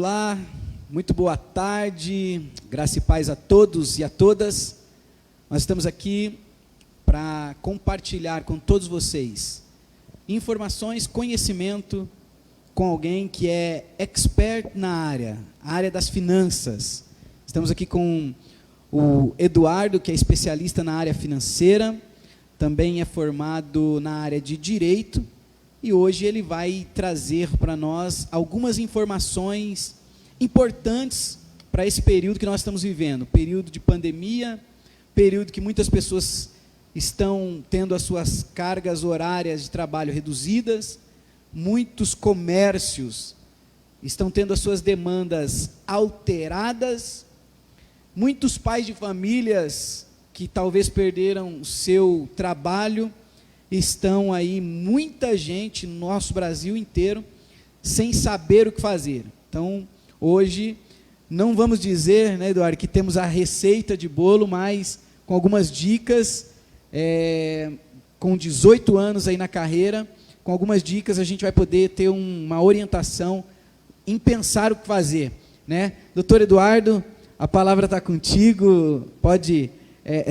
Olá, muito boa tarde, graça e paz a todos e a todas. Nós estamos aqui para compartilhar com todos vocês informações, conhecimento com alguém que é expert na área das finanças. Estamos aqui com o Eduardo, que é especialista na área financeira, também é formado na área de direito, e hoje ele vai trazer para nós algumas informações importantes para esse período que nós estamos vivendo, período de pandemia, período que muitas pessoas estão tendo as suas cargas horárias de trabalho reduzidas, muitos comércios estão tendo as suas demandas alteradas, muitos pais de famílias que talvez perderam o seu trabalho, estão aí, muita gente no nosso Brasil inteiro, sem saber o que fazer. Então, hoje, não vamos dizer, né, Eduardo, que temos a receita de bolo, mas com algumas dicas, com 18 anos aí na carreira, com algumas dicas a gente vai poder ter uma orientação em pensar o que fazer, né? Doutor Eduardo, a palavra está contigo, pode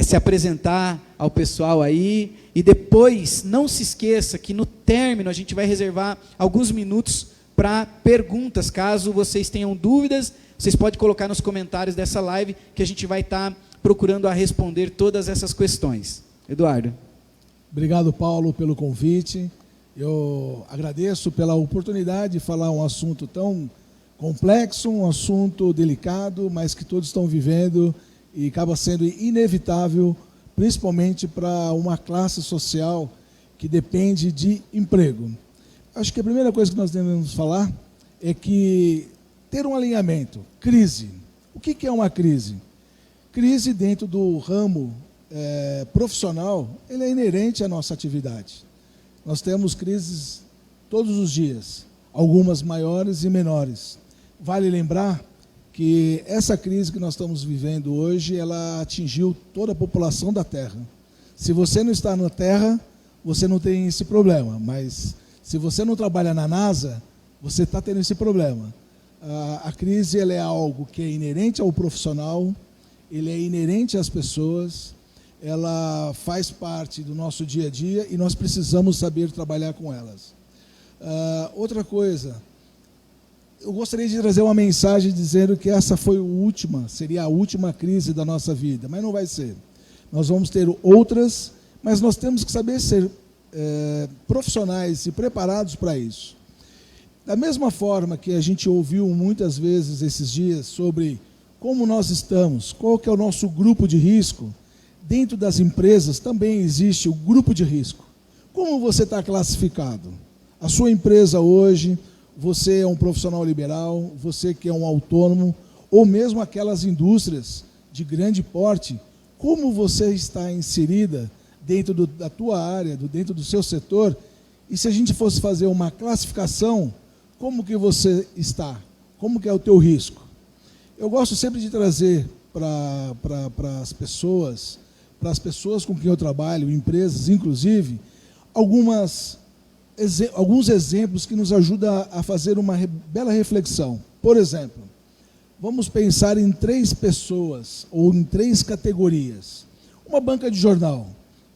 se apresentar ao pessoal aí, e depois não se esqueça que no término a gente vai reservar alguns minutos para perguntas, caso vocês tenham dúvidas, vocês podem colocar nos comentários dessa live, que a gente vai estar procurando a responder todas essas questões. Eduardo. Obrigado, Paulo, pelo convite. Eu agradeço pela oportunidade de falar um assunto tão complexo, um assunto delicado, mas que todos estão vivendo e acaba sendo inevitável, principalmente para uma classe social que depende de emprego. Acho que a primeira coisa que nós devemos falar é que ter um alinhamento, crise. O que é uma crise? Crise dentro do ramo profissional, ele é inerente à nossa atividade. Nós temos crises todos os dias, algumas maiores e menores. Vale lembrar que essa crise que nós estamos vivendo hoje, ela atingiu toda a população da Terra. Se você não está na Terra, você não tem esse problema, mas se você não trabalha na NASA, você está tendo esse problema. A crise ela é algo que é inerente ao profissional, ele é inerente às pessoas, ela faz parte do nosso dia a dia e nós precisamos saber trabalhar com elas. Outra coisa, eu gostaria de trazer uma mensagem dizendo que essa seria a última crise da nossa vida, mas não vai ser. Nós vamos ter outras, mas nós temos que saber ser profissionais e preparados para isso. Da mesma forma que a gente ouviu muitas vezes esses dias sobre como nós estamos, qual que é o nosso grupo de risco, dentro das empresas também existe o grupo de risco. Como você está classificado? A sua empresa hoje, você é um profissional liberal, você que é um autônomo, ou mesmo aquelas indústrias de grande porte, como você está inserida dentro da tua área, dentro do seu setor, e se a gente fosse fazer uma classificação, como que você está? Como que é o teu risco? Eu gosto sempre de trazer para as pessoas com quem eu trabalho, empresas inclusive, alguns exemplos que nos ajudam a fazer uma bela reflexão. Por exemplo, vamos pensar em 3 pessoas, ou em 3 categorias. Uma banca de jornal.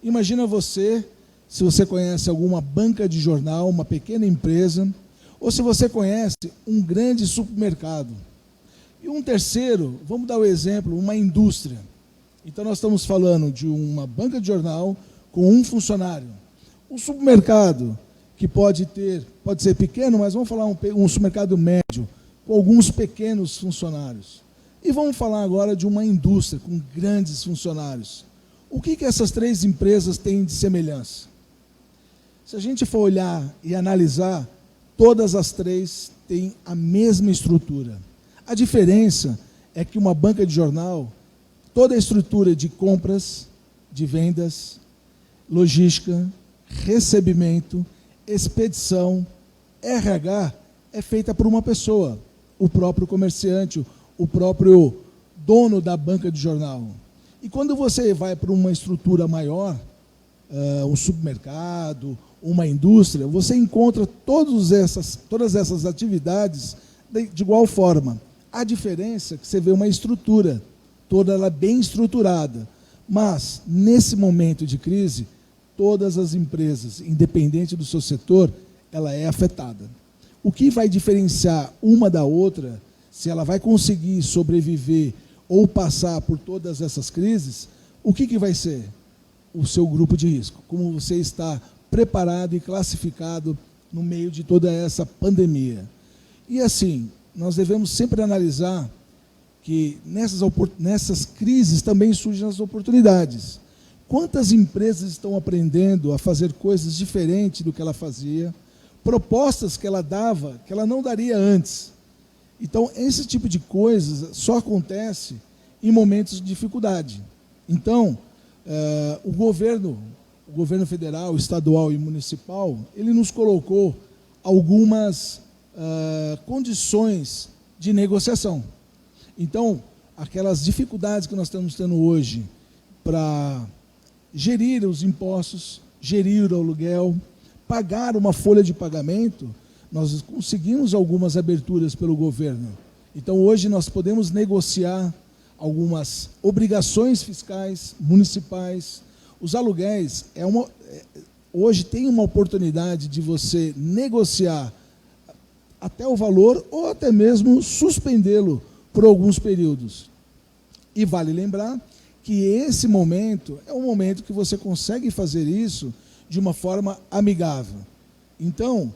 Imagina você, se você conhece alguma banca de jornal, uma pequena empresa, ou se você conhece um grande supermercado. E um terceiro, vamos dar o exemplo, uma indústria. Então nós estamos falando de uma banca de jornal com um funcionário. Um supermercado, que pode ser pequeno, mas vamos falar um supermercado médio, com alguns pequenos funcionários. E vamos falar agora de uma indústria com grandes funcionários. O que essas 3 empresas têm de semelhança? Se a gente for olhar e analisar, todas as 3 têm a mesma estrutura. A diferença é que uma banca de jornal, toda a estrutura de compras, de vendas, logística, recebimento, expedição, RH, é feita por uma pessoa, o próprio comerciante, o próprio dono da banca de jornal. E quando você vai para uma estrutura maior, um supermercado, uma indústria, você encontra todas essas atividades de igual forma. A diferença é que você vê uma estrutura, toda ela bem estruturada. Mas, nesse momento de crise, todas as empresas, independente do seu setor, ela é afetada. O que vai diferenciar uma da outra, se ela vai conseguir sobreviver ou passar por todas essas crises, o que vai ser? O seu grupo de risco. Como você está preparado e classificado no meio de toda essa pandemia. E assim, nós devemos sempre analisar que nessas crises também surgem as oportunidades. Quantas empresas estão aprendendo a fazer coisas diferentes do que ela fazia, propostas que ela dava, que ela não daria antes. Então, esse tipo de coisas só acontece em momentos de dificuldade. Então, o governo federal, estadual e municipal, ele nos colocou algumas condições de negociação. Então, aquelas dificuldades que nós estamos tendo hoje para gerir os impostos, gerir o aluguel, pagar uma folha de pagamento, nós conseguimos algumas aberturas pelo governo. Então, hoje nós podemos negociar algumas obrigações fiscais, municipais. Os aluguéis, hoje tem uma oportunidade de você negociar até o valor ou até mesmo suspendê-lo por alguns períodos. E vale lembrar que esse momento é um momento que você consegue fazer isso de uma forma amigável. Então,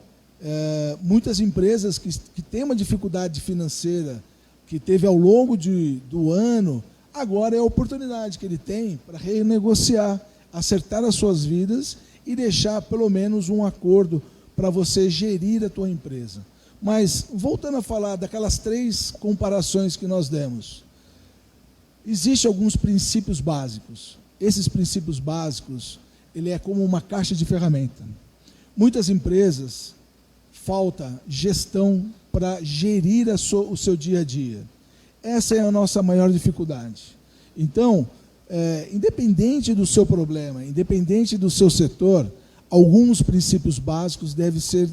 muitas empresas que têm uma dificuldade financeira, que teve ao longo do ano, agora é a oportunidade que ele tem para renegociar, acertar as suas vidas e deixar pelo menos um acordo para você gerir a tua empresa. Mas, voltando a falar daquelas 3 comparações que nós demos, existem alguns princípios básicos. Esses princípios básicos, ele é como uma caixa de ferramenta. Muitas empresas, falta gestão para gerir o seu dia a dia. Essa é a nossa maior dificuldade. Então, independente do seu problema, independente do seu setor, alguns princípios básicos devem ser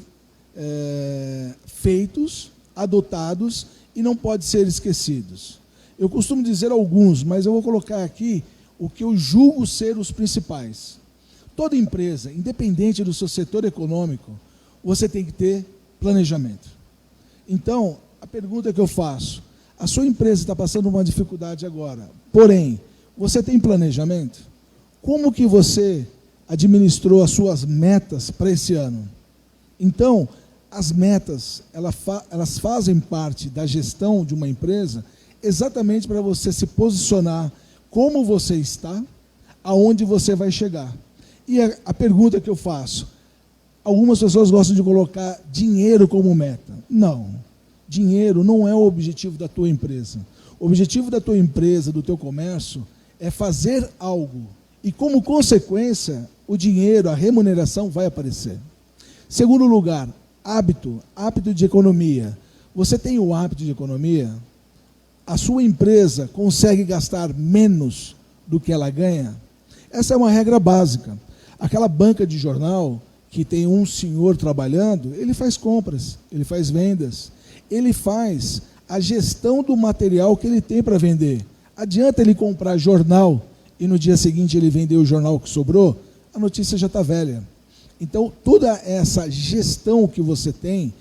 feitos, adotados e não podem ser esquecidos. Eu costumo dizer alguns, mas eu vou colocar aqui o que eu julgo ser os principais. Toda empresa, independente do seu setor econômico, você tem que ter planejamento. Então, a pergunta que eu faço, a sua empresa está passando uma dificuldade agora, porém, você tem planejamento? Como que você administrou as suas metas para esse ano? Então, as metas, elas fazem parte da gestão de uma empresa exatamente para você se posicionar como você está, aonde você vai chegar. E a pergunta que eu faço, algumas pessoas gostam de colocar dinheiro como meta. Não, dinheiro não é o objetivo da tua empresa. O objetivo da tua empresa, do teu comércio, é fazer algo. E como consequência, o dinheiro, a remuneração vai aparecer. Segundo lugar, hábito de economia. Você tem o hábito de economia? A sua empresa consegue gastar menos do que ela ganha? Essa é uma regra básica. Aquela banca de jornal que tem um senhor trabalhando, ele faz compras, ele faz vendas, ele faz a gestão do material que ele tem para vender. Adianta ele comprar jornal e no dia seguinte ele vender o jornal que sobrou? A notícia já está velha. Então, toda essa gestão que você tem,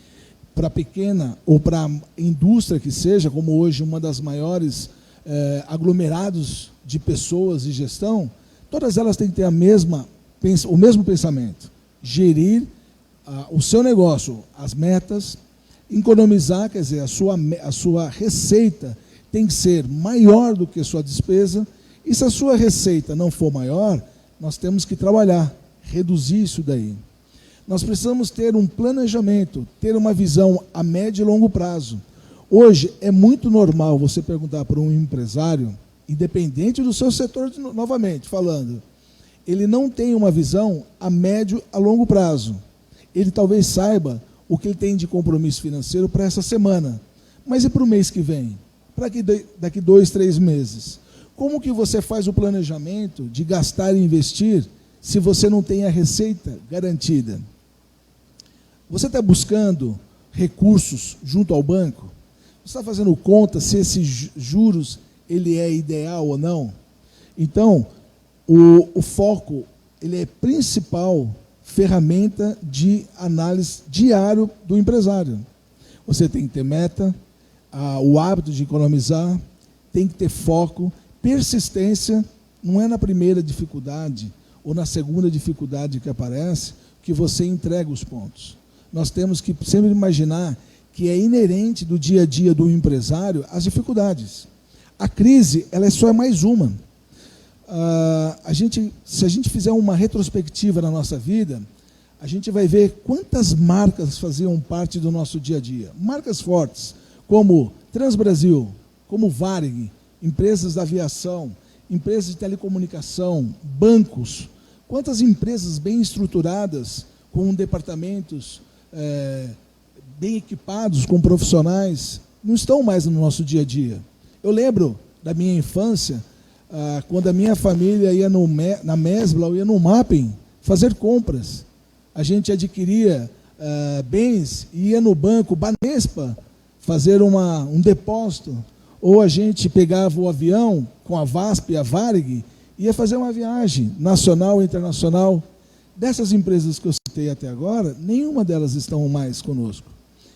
para pequena ou para indústria que seja, como hoje uma das maiores aglomerados de pessoas e gestão, todas elas têm que ter o mesmo pensamento. Gerir o seu negócio, as metas, economizar, quer dizer, a sua receita tem que ser maior do que a sua despesa, e se a sua receita não for maior, nós temos que trabalhar, reduzir isso daí. Nós precisamos ter um planejamento, ter uma visão a médio e longo prazo. Hoje é muito normal você perguntar para um empresário, independente do seu setor, novamente falando, ele não tem uma visão a médio a longo prazo. Ele talvez saiba o que ele tem de compromisso financeiro para essa semana, mas e para o mês que vem? Para daqui 2, 3 meses? Como que você faz o planejamento de gastar e investir se você não tem a receita garantida? Você está buscando recursos junto ao banco? Você está fazendo conta se esses juros ele é ideal ou não? Então, o foco ele é a principal ferramenta de análise diário do empresário. Você tem que ter meta, o hábito de economizar, tem que ter foco, persistência. Não é na primeira dificuldade ou na segunda dificuldade que aparece que você entrega os pontos. Nós temos que sempre imaginar que é inerente do dia a dia do empresário as dificuldades. A crise, ela só é mais uma. Se a gente fizer uma retrospectiva na nossa vida, a gente vai ver quantas marcas faziam parte do nosso dia a dia. Marcas fortes, como Transbrasil, como Varig, empresas da aviação, empresas de telecomunicação, bancos. Quantas empresas bem estruturadas, com departamentos bem equipados, com profissionais, não estão mais no nosso dia a dia. Eu lembro da minha infância, quando a minha família ia na Mesbla ou ia no Mapping fazer compras. A gente adquiria bens e ia no banco Banespa fazer um depósito, ou a gente pegava o avião com a VASP e a Varig e ia fazer uma viagem nacional e internacional. Dessas empresas que eu citei até agora, nenhuma delas estão mais conosco.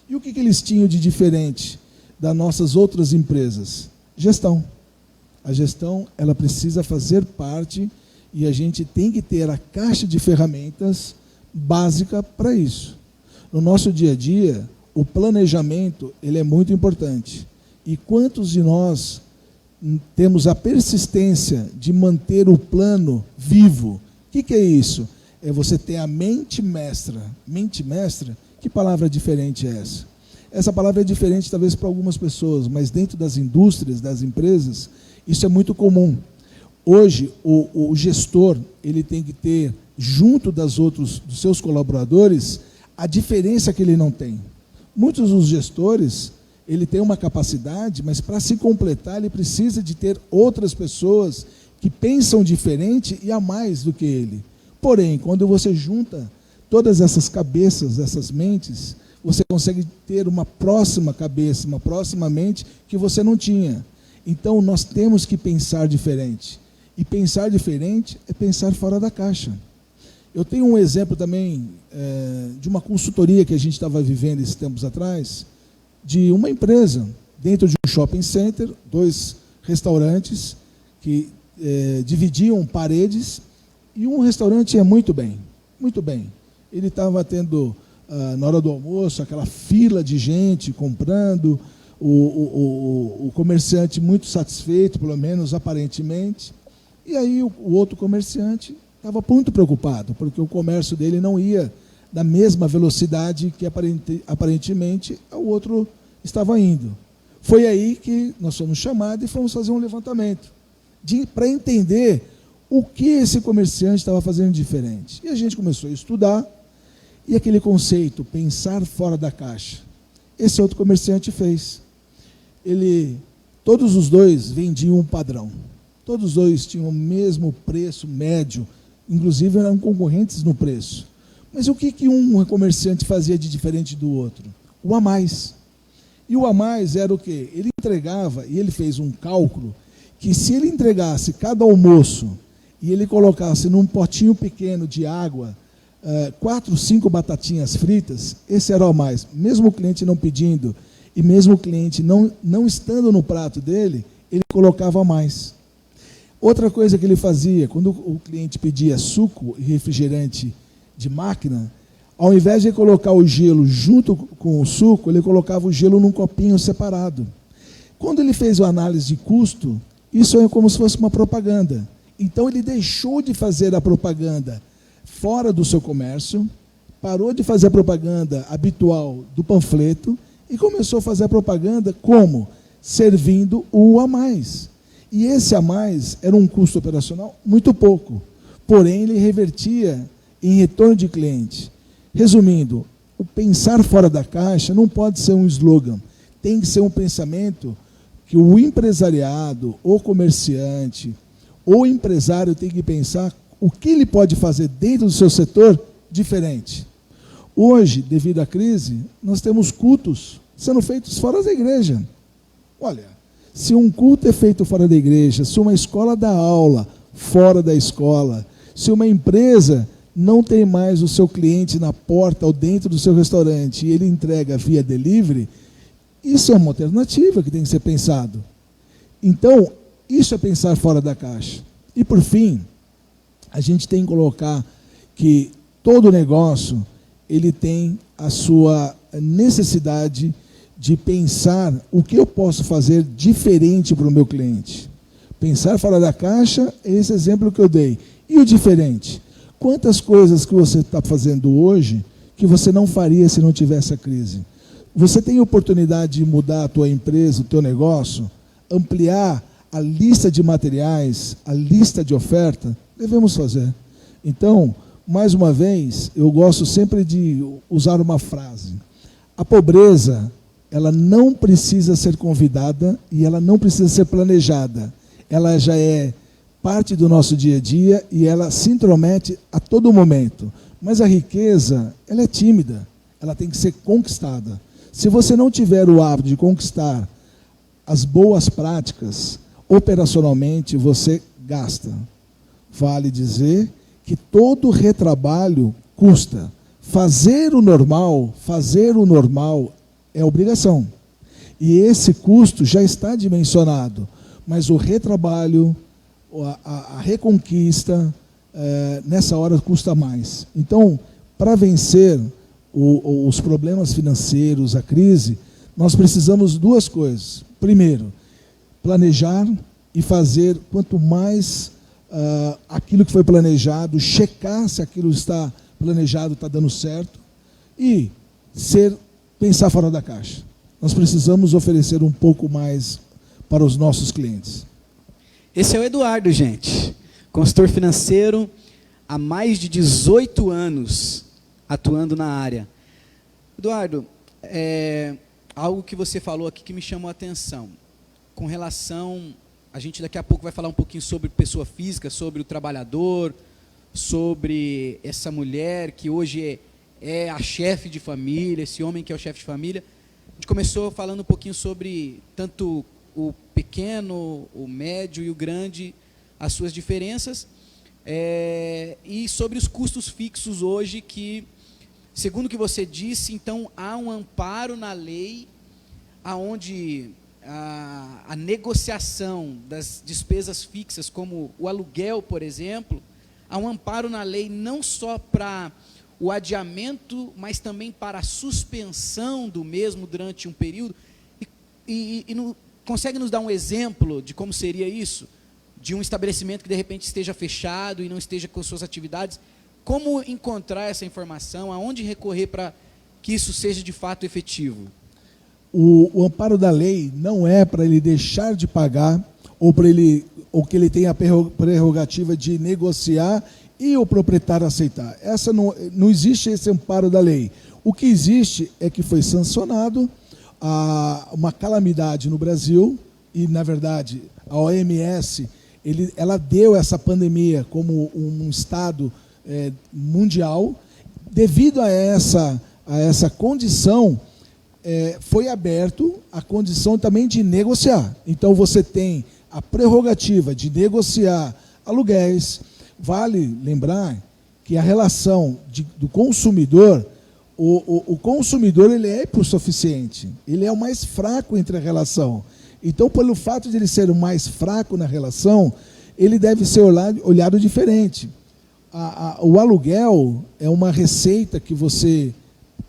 E o que eles tinham de diferente das nossas outras empresas? Gestão. A gestão, ela precisa fazer parte e a gente tem que ter a caixa de ferramentas básica para isso. No nosso dia a dia, o planejamento ele é muito importante. E quantos de nós temos a persistência de manter o plano vivo? O que é isso? É você ter a mente mestra. Mente mestra? Que palavra diferente é essa? Essa palavra é diferente talvez para algumas pessoas, mas dentro das indústrias, das empresas, isso é muito comum. Hoje, o gestor ele tem que ter, junto dos seus colaboradores, a diferença que ele não tem. Muitos dos gestores, ele tem uma capacidade, mas para se completar, ele precisa de ter outras pessoas que pensam diferente e a mais do que ele. Porém, quando você junta todas essas cabeças, essas mentes, você consegue ter uma próxima cabeça, uma próxima mente que você não tinha. Então, nós temos que pensar diferente. E pensar diferente é pensar fora da caixa. Eu tenho um exemplo também de uma consultoria que a gente estava vivendo esses tempos atrás, de uma empresa, dentro de um shopping center, 2 restaurantes que dividiam paredes, e um restaurante ia muito bem, muito bem. Ele estava tendo, na hora do almoço, aquela fila de gente comprando, o comerciante muito satisfeito, pelo menos aparentemente, e aí o outro comerciante estava muito preocupado, porque o comércio dele não ia da mesma velocidade que aparentemente o outro estava indo. Foi aí que nós fomos chamados e fomos fazer um levantamento, para entender o que esse comerciante estava fazendo diferente. E a gente começou a estudar, e aquele conceito, pensar fora da caixa, esse outro comerciante fez. Todos os dois vendiam um padrão. Todos os dois tinham o mesmo preço médio, inclusive eram concorrentes no preço. Mas o que um comerciante fazia de diferente do outro? O a mais. E o a mais era o quê? Ele entregava, e ele fez um cálculo, que se ele entregasse cada almoço, e ele colocasse num potinho pequeno de água, 4, 5 batatinhas fritas, esse era o a mais. Mesmo o cliente não pedindo, e mesmo o cliente não estando no prato dele, ele colocava a mais. Outra coisa que ele fazia, quando o cliente pedia suco e refrigerante de máquina, ao invés de colocar o gelo junto com o suco, ele colocava o gelo num copinho separado. Quando ele fez a análise de custo, isso é como se fosse uma propaganda. Então ele deixou de fazer a propaganda fora do seu comércio, parou de fazer a propaganda habitual do panfleto e começou a fazer a propaganda como? Servindo o a mais. E esse a mais era um custo operacional muito pouco, porém ele revertia em retorno de cliente. Resumindo, o pensar fora da caixa não pode ser um slogan, tem que ser um pensamento que o empresariado, o comerciante, o empresário tem que pensar o que ele pode fazer dentro do seu setor diferente. Hoje, devido à crise, nós temos cultos sendo feitos fora da igreja. Olha, se um culto é feito fora da igreja, se uma escola dá aula fora da escola, se uma empresa não tem mais o seu cliente na porta ou dentro do seu restaurante e ele entrega via delivery, isso é uma alternativa que tem que ser pensado. Então, isso é pensar fora da caixa. E, por fim, a gente tem que colocar que todo negócio ele tem a sua necessidade de pensar o que eu posso fazer diferente para o meu cliente. Pensar fora da caixa é esse exemplo que eu dei. E o diferente? Quantas coisas que você está fazendo hoje que você não faria se não tivesse a crise? Você tem oportunidade de mudar a tua empresa, o teu negócio, ampliar a lista de materiais, a lista de oferta? Devemos fazer. Então, mais uma vez, eu gosto sempre de usar uma frase. A pobreza, ela não precisa ser convidada e ela não precisa ser planejada. Ela já é parte do nosso dia a dia e ela se intromete a todo momento. Mas a riqueza, ela é tímida, ela tem que ser conquistada. Se você não tiver o hábito de conquistar as boas práticas, operacionalmente você gasta. Vale dizer que todo retrabalho custa. Fazer o normal é obrigação. E esse custo já está dimensionado. Mas o retrabalho, a reconquista, nessa hora custa mais. Então, para vencer os problemas financeiros, a crise, nós precisamos de duas coisas. Primeiro, planejar e fazer quanto mais aquilo que foi planejado, checar se aquilo está planejado, está dando certo, e pensar fora da caixa. Nós precisamos oferecer um pouco mais para os nossos clientes. Esse é o Eduardo, gente, consultor financeiro há mais de 18 anos atuando na área. Eduardo, algo que você falou aqui que me chamou a atenção, com relação, a gente daqui a pouco vai falar um pouquinho sobre pessoa física, sobre o trabalhador, sobre essa mulher que hoje é a chefe de família, esse homem que é o chefe de família. A gente começou falando um pouquinho sobre tanto o pequeno, o médio e o grande, as suas diferenças, e sobre os custos fixos hoje que, segundo o que você disse, então há um amparo na lei aonde a negociação das despesas fixas, como o aluguel, por exemplo, há um amparo na lei não só para o adiamento, mas também para a suspensão do mesmo durante um período. Consegue nos dar um exemplo de como seria isso? De um estabelecimento que de repente esteja fechado e não esteja com suas atividades. Como encontrar essa informação? Aonde recorrer para que isso seja de fato efetivo? O amparo da lei não é para ele deixar de pagar ou que ele tenha a prerrogativa de negociar e o proprietário aceitar. Não existe esse amparo da lei. O que existe é que foi sancionado uma calamidade no Brasil e, na verdade, a OMS ela deu essa pandemia como um estado mundial. Devido a essa condição, foi aberto a condição também de negociar. Então, você tem a prerrogativa de negociar aluguéis. Vale lembrar que a relação do consumidor, o consumidor ele é hipossuficiente, ele é o mais fraco entre a relação. Então, pelo fato de ele ser o mais fraco na relação, ele deve ser olhado diferente. O aluguel é uma receita que você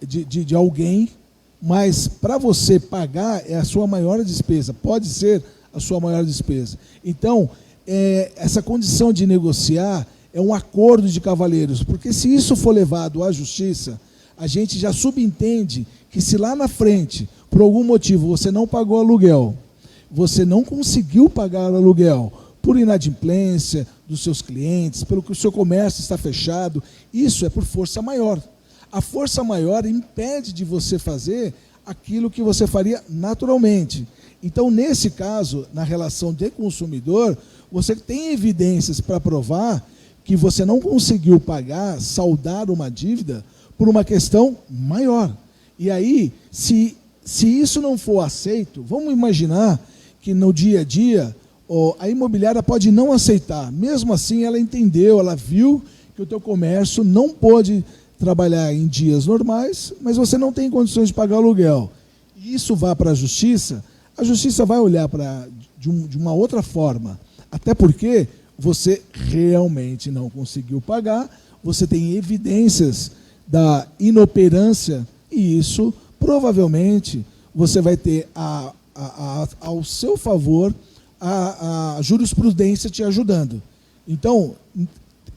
de alguém, mas para você pagar é a sua maior despesa, pode ser a sua maior despesa. Então, essa condição de negociar é um acordo de cavalheiros, porque se isso for levado à justiça, a gente já subentende que se lá na frente, por algum motivo, você não pagou aluguel, você não conseguiu pagar o aluguel, por inadimplência dos seus clientes, pelo que o seu comércio está fechado, isso é por força maior. A força maior impede de você fazer aquilo que você faria naturalmente. Então, nesse caso, na relação de consumidor, você tem evidências para provar que você não conseguiu pagar, saldar uma dívida por uma questão maior. E aí, se isso não for aceito, vamos imaginar que no dia a dia a imobiliária pode não aceitar. Mesmo assim, ela entendeu, ela viu que o teu comércio não pode trabalhar em dias normais, mas você não tem condições de pagar aluguel. E isso vai para a justiça vai olhar de uma outra forma. Até porque você realmente não conseguiu pagar, você tem evidências da inoperância, e isso provavelmente você vai ter ao seu favor a jurisprudência te ajudando. Então,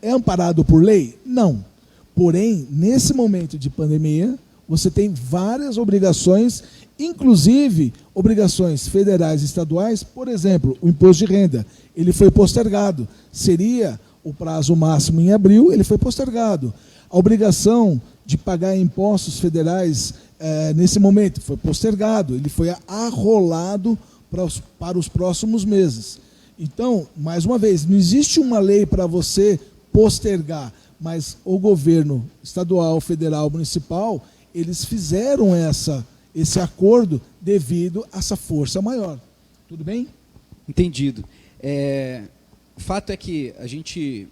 é amparado por lei? Não. Porém, nesse momento de pandemia, você tem várias obrigações, inclusive obrigações federais e estaduais. Por exemplo, o imposto de renda, ele foi postergado. Seria o prazo máximo em abril, ele foi postergado. A obrigação de pagar impostos federais nesse momento foi postergado, ele foi arrolado para os próximos meses. Então, mais uma vez, não existe uma lei para você postergar, mas o governo estadual, federal, municipal, eles fizeram esse acordo devido a essa força maior. Tudo bem? Entendido. O fato é que a gente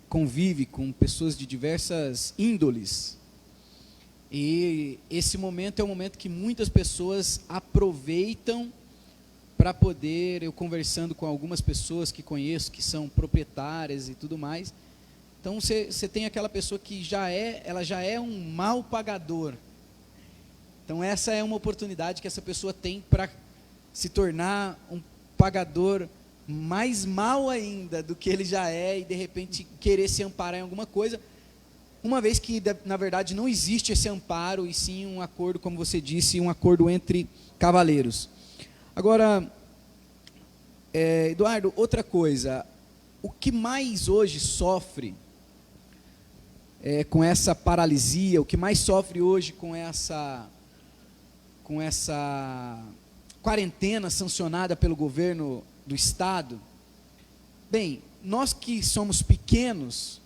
convive com pessoas de diversas índoles, e esse momento é um momento que muitas pessoas aproveitam para poder, eu conversando com algumas pessoas que conheço, que são proprietárias e tudo mais, então você tem aquela pessoa que ela já é um mau pagador. Então essa é uma oportunidade que essa pessoa tem para se tornar um pagador mais mal ainda do que ele já é, e de repente querer se amparar em alguma coisa, uma vez que na verdade não existe esse amparo, e sim um acordo, como você disse, um acordo entre cavaleiros. Agora, Eduardo, outra coisa, o que mais hoje sofre com essa paralisia, o que mais sofre hoje com essa quarentena sancionada pelo governo do estado? Bem, nós que somos pequenos,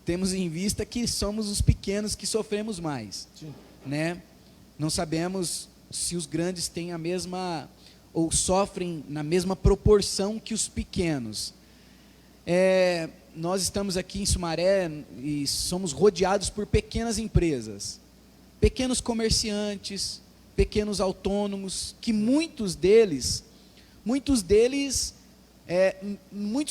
temos em vista que somos os pequenos que sofremos mais, né? Não sabemos se os grandes têm a mesma, ou sofrem na mesma proporção que os pequenos. Nós estamos aqui em Sumaré e somos rodeados por pequenas empresas, pequenos comerciantes, pequenos autônomos, que muitos deles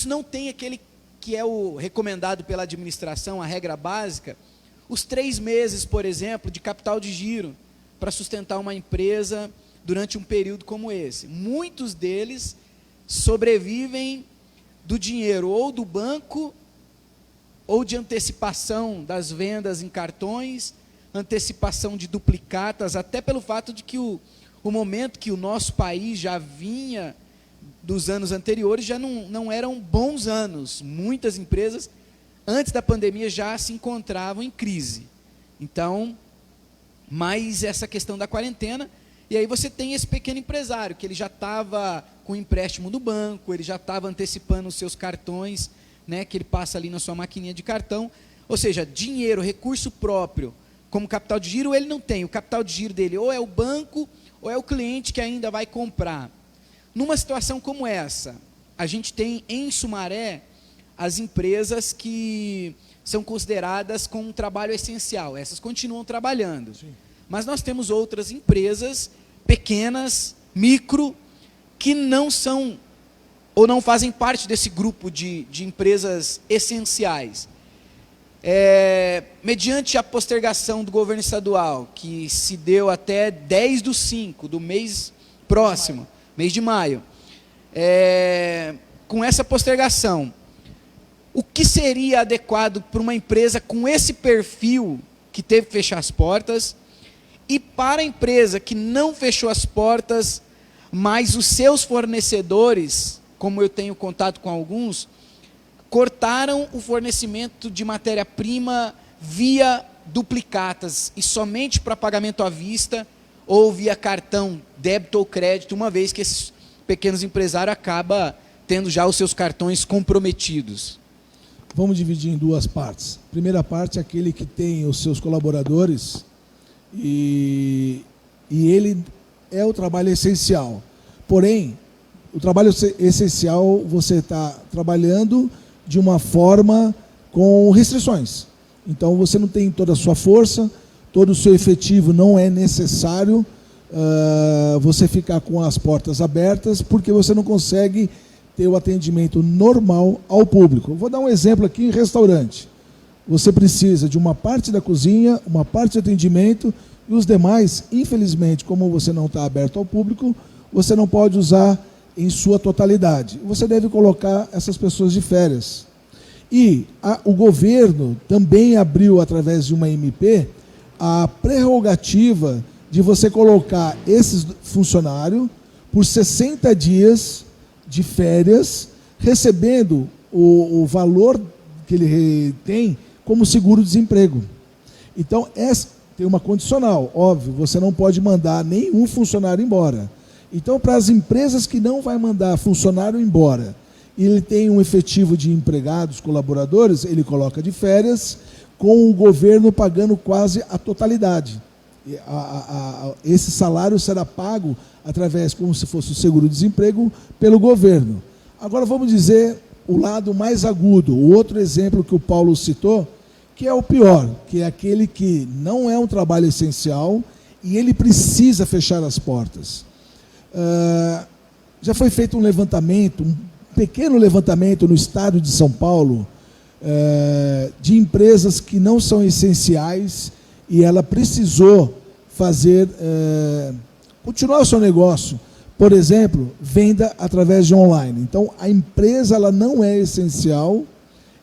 não têm aquele que é o recomendado pela administração, a regra básica, os 3 meses, por exemplo, de capital de giro, para sustentar uma empresa durante um período como esse. Muitos deles sobrevivem do dinheiro ou do banco, ou de antecipação das vendas em cartões, antecipação de duplicatas, até pelo fato de que o momento que o nosso país já vinha dos anos anteriores já não eram bons anos. Muitas empresas, antes da pandemia, já se encontravam em crise. Então, mais essa questão da quarentena, e aí você tem esse pequeno empresário, que ele já estava com empréstimo do banco, ele já estava antecipando os seus cartões, né, que ele passa ali na sua maquininha de cartão, ou seja, dinheiro, recurso próprio, como capital de giro, ele não tem. O capital de giro dele ou é o banco, ou é o cliente que ainda vai comprar. Numa situação como essa, a gente tem em Sumaré as empresas que são consideradas com um trabalho essencial. Essas continuam trabalhando. Sim. Mas nós temos outras empresas pequenas, micro, que não são ou não fazem parte desse grupo de empresas essenciais. Mediante a postergação do governo estadual, que se deu até 10/5 do mês próximo, mês de maio, com essa postergação, o que seria adequado para uma empresa com esse perfil que teve que fechar as portas, e para a empresa que não fechou as portas, mas os seus fornecedores, como eu tenho contato com alguns, cortaram o fornecimento de matéria-prima via duplicatas e somente para pagamento à vista ou via cartão, débito ou crédito, uma vez que esses pequenos empresários acabam tendo já os seus cartões comprometidos. vamos dividir em duas partes. Primeira parte é aquele que tem os seus colaboradores e ele é o trabalho essencial. Porém, o trabalho essencial você está trabalhando de uma forma com restrições. Então você não tem toda a sua força, todo o seu efetivo, não é necessário você ficar com as portas abertas, porque você não consegue ter o atendimento normal ao público. Eu vou dar um exemplo aqui em restaurante. Você precisa de uma parte da cozinha, uma parte de atendimento, e os demais, infelizmente, como você não está aberto ao público, você não pode usar em sua totalidade. Você deve colocar essas pessoas de férias. E o governo também abriu, através de uma MP, a prerrogativa de você colocar esses funcionários por 60 dias de férias, recebendo o valor que ele tem como seguro-desemprego. Então, tem uma condicional, óbvio, você não pode mandar nenhum funcionário embora. Então, para as empresas que não vai mandar funcionário embora, e ele tem um efetivo de empregados, colaboradores, ele coloca de férias, com o governo pagando quase a totalidade. Esse salário será pago através, como se fosse o seguro-desemprego, pelo governo. Agora vamos dizer o lado mais agudo, o outro exemplo que o Paulo citou, que é o pior, que é aquele que não é um trabalho essencial e ele precisa fechar as portas. Já foi feito um levantamento, um pequeno levantamento no estado de São Paulo, de empresas que não são essenciais e ela precisou fazer, continuar o seu negócio. Por exemplo, venda através de online. Então, a empresa ela não é essencial,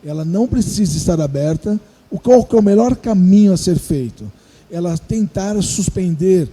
ela não precisa estar aberta. Qual que é o melhor caminho a ser feito? Ela tentar suspender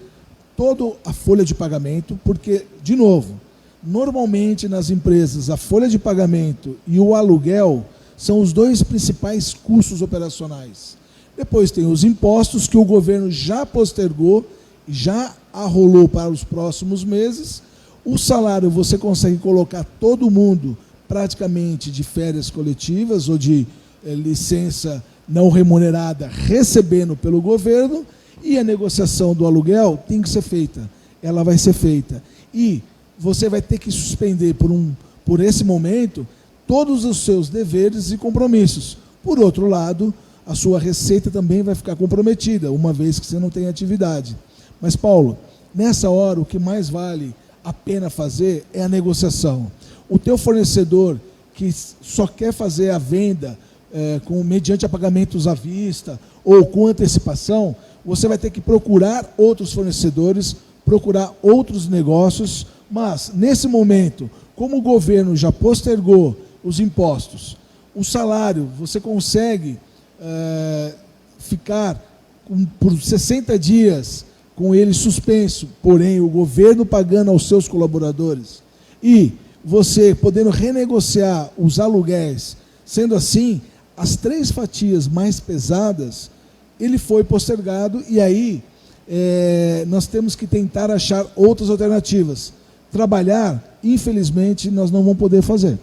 toda a folha de pagamento, porque, de novo, normalmente nas empresas a folha de pagamento e o aluguel são os dois principais custos operacionais. Depois tem os impostos que o governo já postergou, já arrolou para os próximos meses. O salário você consegue colocar todo mundo praticamente de férias coletivas ou de licença não remunerada recebendo pelo governo, e a negociação do aluguel tem que ser feita. Ela vai ser feita. E você vai ter que suspender por esse momento todos os seus deveres e compromissos. Por outro lado, a sua receita também vai ficar comprometida, uma vez que você não tem atividade. Mas, Paulo, nessa hora, o que mais vale a pena fazer é a negociação. O teu fornecedor que só quer fazer a venda mediante pagamentos à vista ou com antecipação, você vai ter que procurar outros fornecedores, procurar outros negócios, mas, nesse momento, como o governo já postergou os impostos, o salário, você consegue ficar por 60 dias com ele suspenso, porém o governo pagando aos seus colaboradores, e você podendo renegociar os aluguéis, sendo assim, as 3 fatias mais pesadas, ele foi postergado, e aí nós temos que tentar achar outras alternativas. Trabalhar, infelizmente, nós não vamos poder fazer.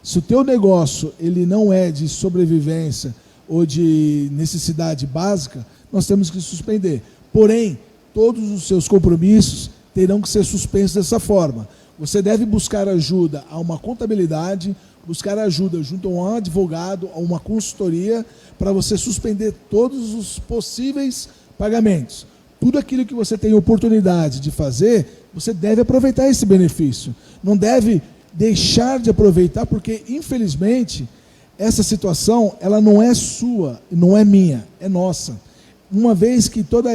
Se o teu negócio ele não é de sobrevivência ou de necessidade básica, nós temos que suspender. Porém, todos os seus compromissos terão que ser suspensos dessa forma. Você deve buscar ajuda a uma contabilidade, buscar ajuda junto a um advogado, a uma consultoria, para você suspender todos os possíveis pagamentos. Tudo aquilo que você tem oportunidade de fazer, você deve aproveitar esse benefício. Não deve deixar de aproveitar, porque, infelizmente, essa situação ela não é sua, não é minha, é nossa. Uma vez que toda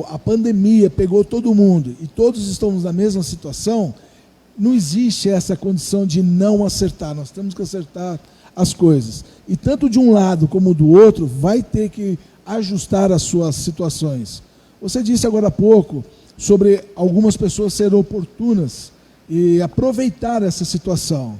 a pandemia pegou todo mundo e todos estamos na mesma situação, não existe essa condição de não acertar. Nós temos que acertar as coisas. E tanto de um lado como do outro, vai ter que ajustar as suas situações. Você disse agora há pouco sobre algumas pessoas serem oportunas e aproveitar essa situação.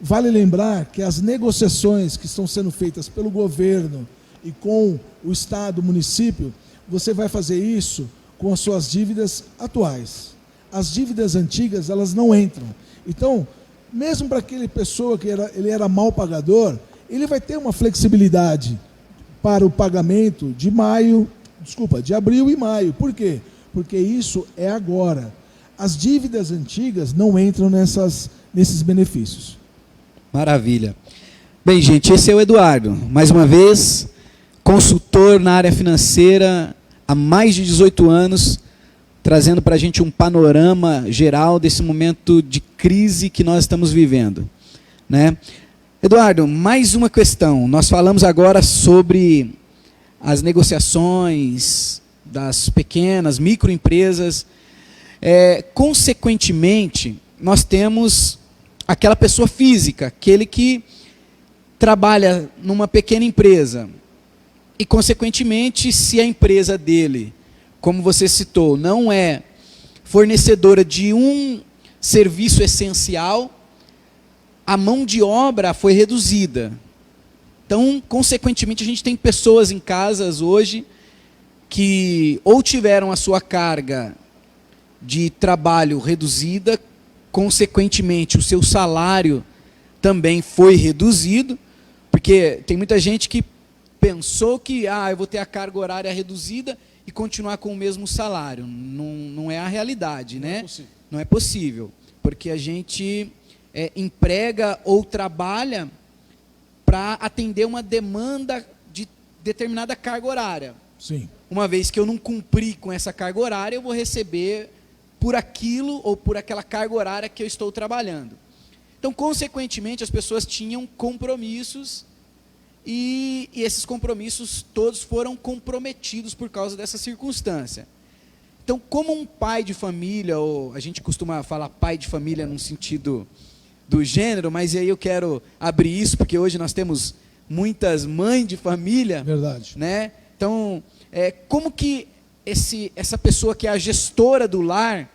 Vale lembrar que as negociações que estão sendo feitas pelo governo e com o Estado, o município, você vai fazer isso com as suas dívidas atuais. As dívidas antigas, elas não entram. Então, mesmo para aquele pessoa que ele era mal pagador, ele vai ter uma flexibilidade para o pagamento de abril e maio. Por quê? Porque isso é agora. As dívidas antigas não entram nesses benefícios. Maravilha. Bem, gente, esse é o Eduardo. Mais uma vez, consultor na área financeira há mais de 18 anos, trazendo para a gente um panorama geral desse momento de crise que nós estamos vivendo, né? Eduardo, mais uma questão. Nós falamos agora sobre as negociações das pequenas, microempresas. Consequentemente, nós temos aquela pessoa física, aquele que trabalha numa pequena empresa. E, consequentemente, se a empresa dele, como você citou, não é fornecedora de um serviço essencial, a mão de obra foi reduzida. Então, consequentemente, a gente tem pessoas em casas hoje que ou tiveram a sua carga de trabalho reduzida, consequentemente, o seu salário também foi reduzido, porque tem muita gente que pensou que eu vou ter a carga horária reduzida e continuar com o mesmo salário. Não é a realidade, né? Não é possível, porque a gente emprega ou trabalha para atender uma demanda de determinada carga horária. Sim. Uma vez que eu não cumpri com essa carga horária, eu vou receber por aquilo ou por aquela carga horária que eu estou trabalhando. Então, consequentemente, as pessoas tinham compromissos e esses compromissos todos foram comprometidos por causa dessa circunstância. Então, como um pai de família, ou a gente costuma falar pai de família num sentido do gênero, mas aí eu quero abrir isso, porque hoje nós temos muitas mães de família. Verdade. Né? Então, como que essa pessoa que é a gestora do lar,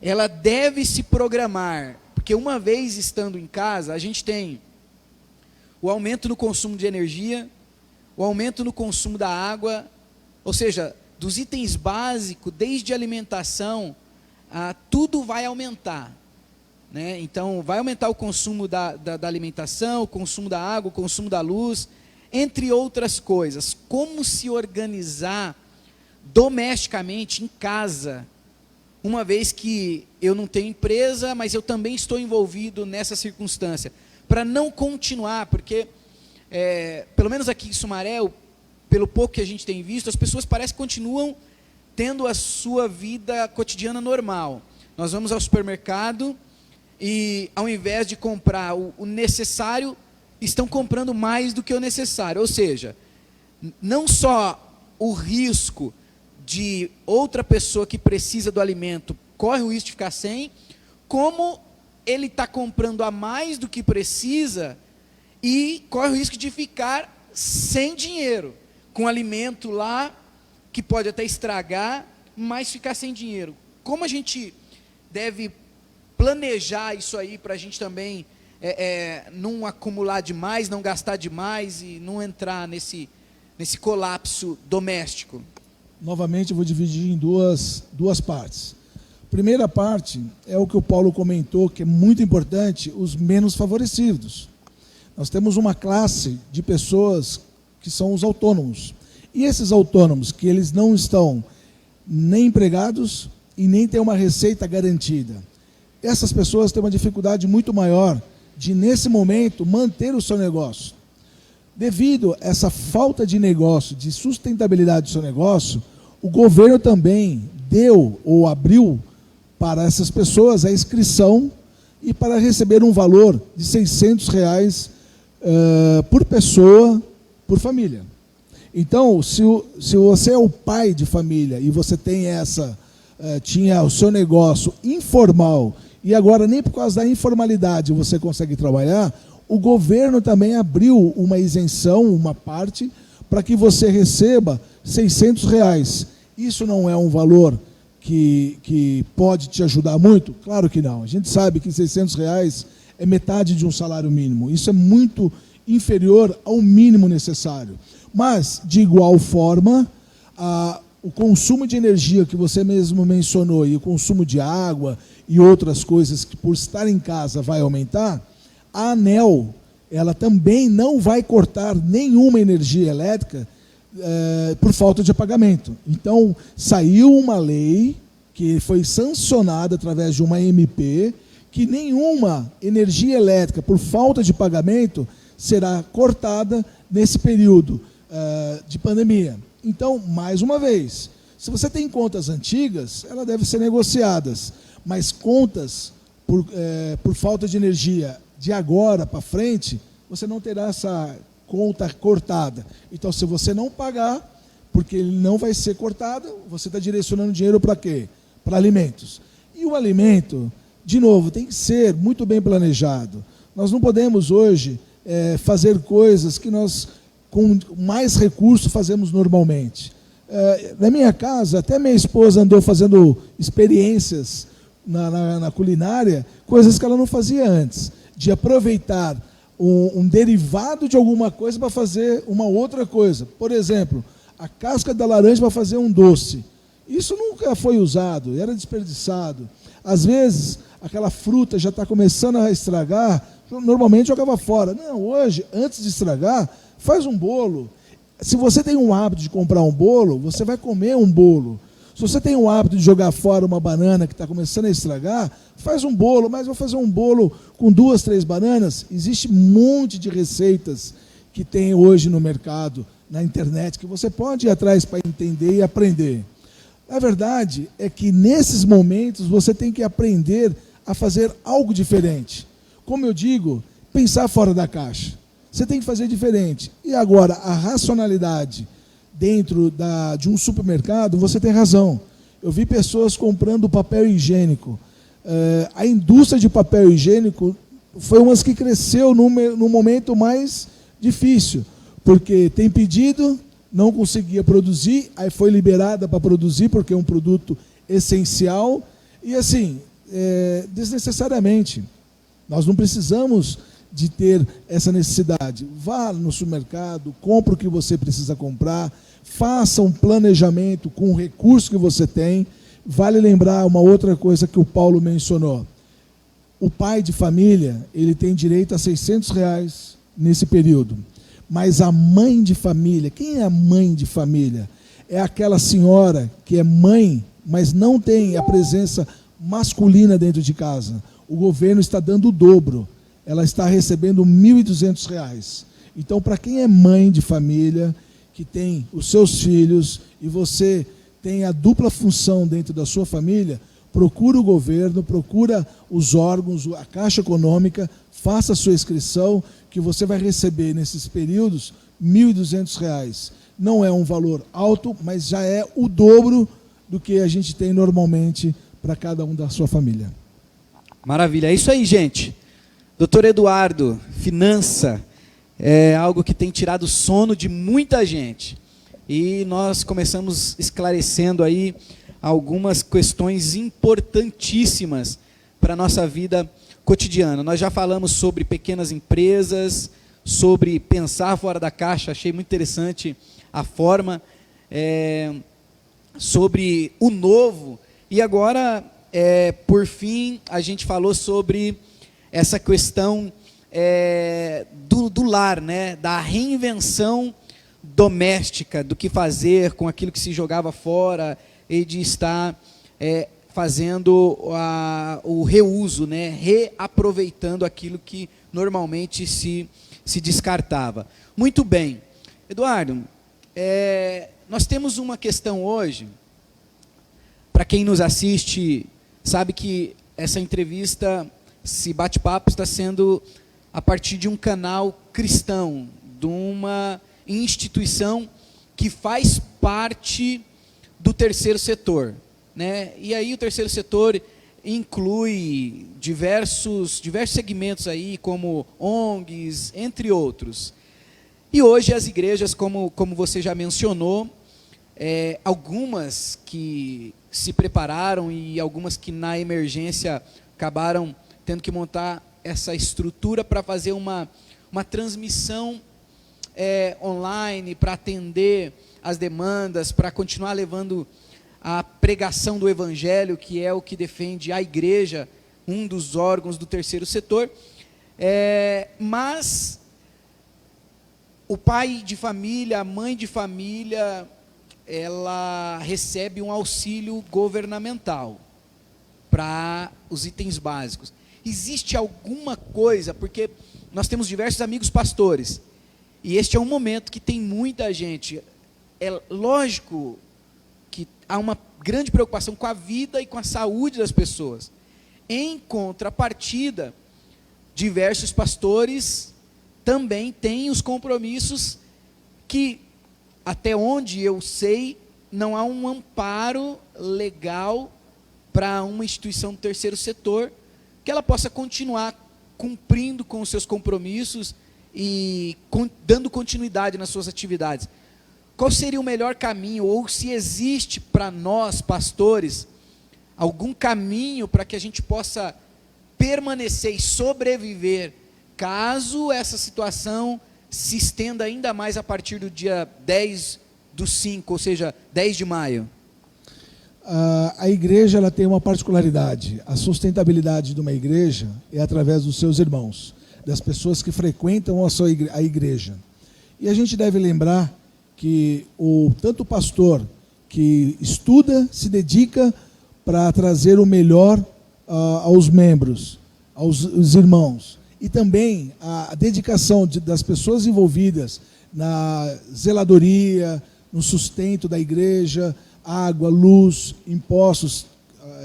ela deve se programar? Porque uma vez estando em casa, a gente tem o aumento no consumo de energia, o aumento no consumo da água, ou seja, dos itens básicos, desde alimentação, tudo vai aumentar. Né? Então, vai aumentar o consumo da alimentação, o consumo da água, o consumo da luz, entre outras coisas. Como se organizar domesticamente, em casa, uma vez que eu não tenho empresa, mas eu também estou envolvido nessa circunstância, para não continuar, porque, pelo menos aqui em Sumaré, pelo pouco que a gente tem visto, as pessoas parecem que continuam tendo a sua vida cotidiana normal. Nós vamos ao supermercado e, ao invés de comprar o necessário, estão comprando mais do que o necessário. Ou seja, não só o risco de outra pessoa que precisa do alimento corre o risco de ficar sem, como ele está comprando a mais do que precisa e corre o risco de ficar sem dinheiro, com alimento lá que pode até estragar, mas ficar sem dinheiro. Como a gente deve planejar isso aí para a gente também não acumular demais, não gastar demais e não entrar nesse colapso doméstico? Novamente, eu vou dividir em duas partes. Primeira parte é o que o Paulo comentou, que é muito importante, os menos favorecidos. Nós temos uma classe de pessoas que são os autônomos. E esses autônomos, que eles não estão nem empregados e nem têm uma receita garantida. Essas pessoas têm uma dificuldade muito maior de, nesse momento, manter o seu negócio. Devido a essa falta de negócio, de sustentabilidade do seu negócio, o governo também deu ou abriu para essas pessoas a inscrição e para receber um valor de R$600 por pessoa, por família. Então, se você é o pai de família e você tem tinha o seu negócio informal e agora nem por causa da informalidade você consegue trabalhar, o governo também abriu uma isenção, uma parte, para que você receba R$600. Isso não é um valor que pode te ajudar muito? Claro que não. A gente sabe que R$600 é metade de um salário mínimo. Isso é muito inferior ao mínimo necessário. Mas, de igual forma, o consumo de energia que você mesmo mencionou e o consumo de água e outras coisas que por estar em casa vai aumentar, a ANEEL, ela também não vai cortar nenhuma energia elétrica por falta de pagamento. Então, saiu uma lei que foi sancionada através de uma MP, que nenhuma energia elétrica por falta de pagamento será cortada nesse período de pandemia. Então, mais uma vez, se você tem contas antigas, elas devem ser negociadas, mas contas por falta de energia de agora para frente, você não terá essa conta cortada. Então, se você não pagar, porque ele não vai ser cortado, você está direcionando dinheiro para quê? Para alimentos. E o alimento, de novo, tem que ser muito bem planejado. Nós não podemos hoje fazer coisas que nós, com mais recursos, fazemos normalmente. Na minha casa, até minha esposa andou fazendo experiências na culinária, coisas que ela não fazia antes, de aproveitar um derivado de alguma coisa para fazer uma outra coisa. Por exemplo, a casca da laranja para fazer um doce. Isso nunca foi usado, era desperdiçado. Às vezes, aquela fruta já está começando a estragar, normalmente jogava fora. Não, hoje, antes de estragar, faz um bolo. Se você tem um hábito de comprar um bolo, você vai comer um bolo. Se você tem o hábito de jogar fora uma banana que está começando a estragar, faz um bolo, mas vou fazer um bolo com 2, 3 bananas. Existe um monte de receitas que tem hoje no mercado, na internet, que você pode ir atrás para entender e aprender. A verdade é que nesses momentos você tem que aprender a fazer algo diferente. Como eu digo, pensar fora da caixa. Você tem que fazer diferente. E agora, a racionalidade dentro de um supermercado, você tem razão. Eu vi pessoas comprando papel higiênico. A indústria de papel higiênico foi uma que cresceu no momento mais difícil, porque tem pedido, não conseguia produzir, aí foi liberada para produzir, porque é um produto essencial, e assim, desnecessariamente. Nós não precisamos de ter essa necessidade. Vá no supermercado, compre o que você precisa comprar, faça um planejamento com o recurso que você tem. Vale lembrar uma outra coisa que o Paulo mencionou. O pai de família, ele tem direito a R$600 nesse período. Mas a mãe de família, quem é a mãe de família? É aquela senhora que é mãe, mas não tem a presença masculina dentro de casa. O governo está dando o dobro. Ela está recebendo R$1.200. Então, para quem é mãe de família, que tem os seus filhos, e você tem a dupla função dentro da sua família, procura o governo, procura os órgãos, a Caixa Econômica, faça a sua inscrição, que você vai receber nesses períodos R$1.200. Não é um valor alto, mas já é o dobro do que a gente tem normalmente para cada um da sua família. Maravilha, é isso aí, gente. Doutor Eduardo, finança é algo que tem tirado o sono de muita gente. E nós começamos esclarecendo aí algumas questões importantíssimas para a nossa vida cotidiana. Nós já falamos sobre pequenas empresas, sobre pensar fora da caixa, achei muito interessante a forma, sobre o novo. E agora, por fim, a gente falou sobre essa questão do lar, né? Da reinvenção doméstica, do que fazer com aquilo que se jogava fora e de estar fazendo o reuso, né? Reaproveitando aquilo que normalmente se descartava. Muito bem. Eduardo, nós temos uma questão hoje, para quem nos assiste, sabe que essa entrevista, esse bate-papo está sendo a partir de um canal cristão, de uma instituição que faz parte do terceiro setor, né? E aí o terceiro setor inclui diversos segmentos aí, como ONGs, entre outros. E hoje as igrejas, como você já mencionou, algumas que se prepararam e algumas que na emergência acabaram tendo que montar essa estrutura para fazer uma transmissão online, para atender as demandas, para continuar levando a pregação do Evangelho, que é o que defende a igreja, um dos órgãos do terceiro setor. Mas o pai de família, a mãe de família, ela recebe um auxílio governamental para os itens básicos. Existe alguma coisa, porque nós temos diversos amigos pastores, e este é um momento que tem muita gente, é lógico que há uma grande preocupação com a vida e com a saúde das pessoas. Em contrapartida, diversos pastores também têm os compromissos que, até onde eu sei, não há um amparo legal para uma instituição do terceiro setor que ela possa continuar cumprindo com os seus compromissos e dando continuidade nas suas atividades. Qual seria o melhor caminho, ou se existe para nós, pastores, algum caminho para que a gente possa permanecer e sobreviver, caso essa situação se estenda ainda mais a partir do dia 10/5, ou seja, 10 de maio? A igreja ela tem uma particularidade. A sustentabilidade de uma igreja é através dos seus irmãos, das pessoas que frequentam a igreja. E a gente deve lembrar que tanto o pastor que estuda, se dedica para trazer o melhor aos membros, aos irmãos, e também a dedicação das pessoas envolvidas na zeladoria, no sustento da igreja, água, luz, impostos,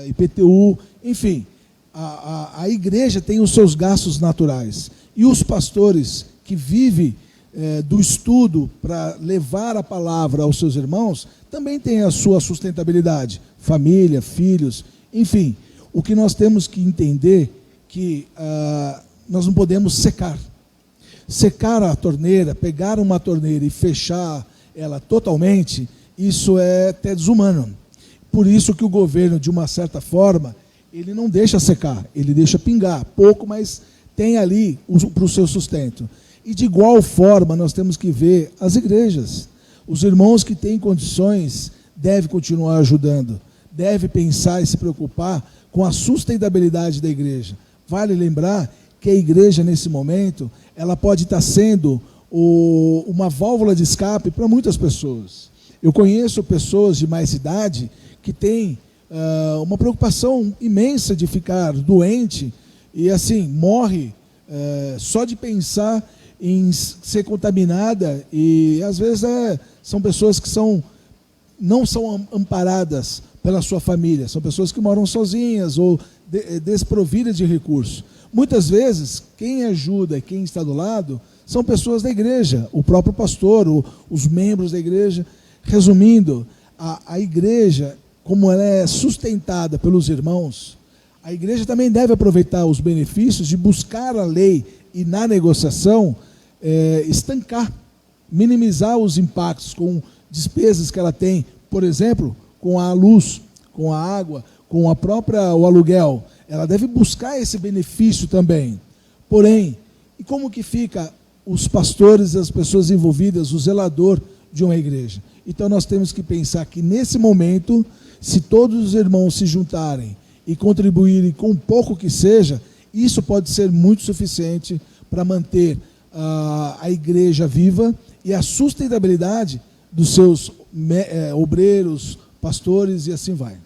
IPTU, enfim, a igreja tem os seus gastos naturais, e os pastores que vivem do estudo para levar a palavra aos seus irmãos, também têm a sua sustentabilidade, família, filhos, enfim. O que nós temos que entender que nós não podemos secar a torneira, pegar uma torneira e fechar ela totalmente, isso é até desumano. Por isso que o governo, de uma certa forma, ele não deixa secar, ele deixa pingar, pouco, mas tem ali para o seu sustento. E de igual forma nós temos que ver as igrejas. Os irmãos que têm condições devem continuar ajudando, devem pensar e se preocupar com a sustentabilidade da igreja. Vale lembrar que a igreja, nesse momento, ela pode estar sendo uma válvula de escape para muitas pessoas. Eu conheço pessoas de mais idade que têm uma preocupação imensa de ficar doente e, assim, morre só de pensar em ser contaminada, e às vezes são pessoas que não são amparadas pela sua família, são pessoas que moram sozinhas ou desprovidas de recursos. Muitas vezes, quem ajuda e quem está do lado são pessoas da igreja, o próprio pastor, os membros da igreja. Resumindo, a igreja, como ela é sustentada pelos irmãos, a igreja também deve aproveitar os benefícios de buscar a lei e, na negociação, estancar, minimizar os impactos com despesas que ela tem, por exemplo, com a luz, com a água, com o aluguel. Ela deve buscar esse benefício também. Porém, e como que fica os pastores e as pessoas envolvidas, o zelador de uma igreja? Então nós temos que pensar que nesse momento, se todos os irmãos se juntarem e contribuírem com um pouco que seja, isso pode ser muito suficiente para manter a igreja viva e a sustentabilidade dos seus obreiros, pastores e assim vai.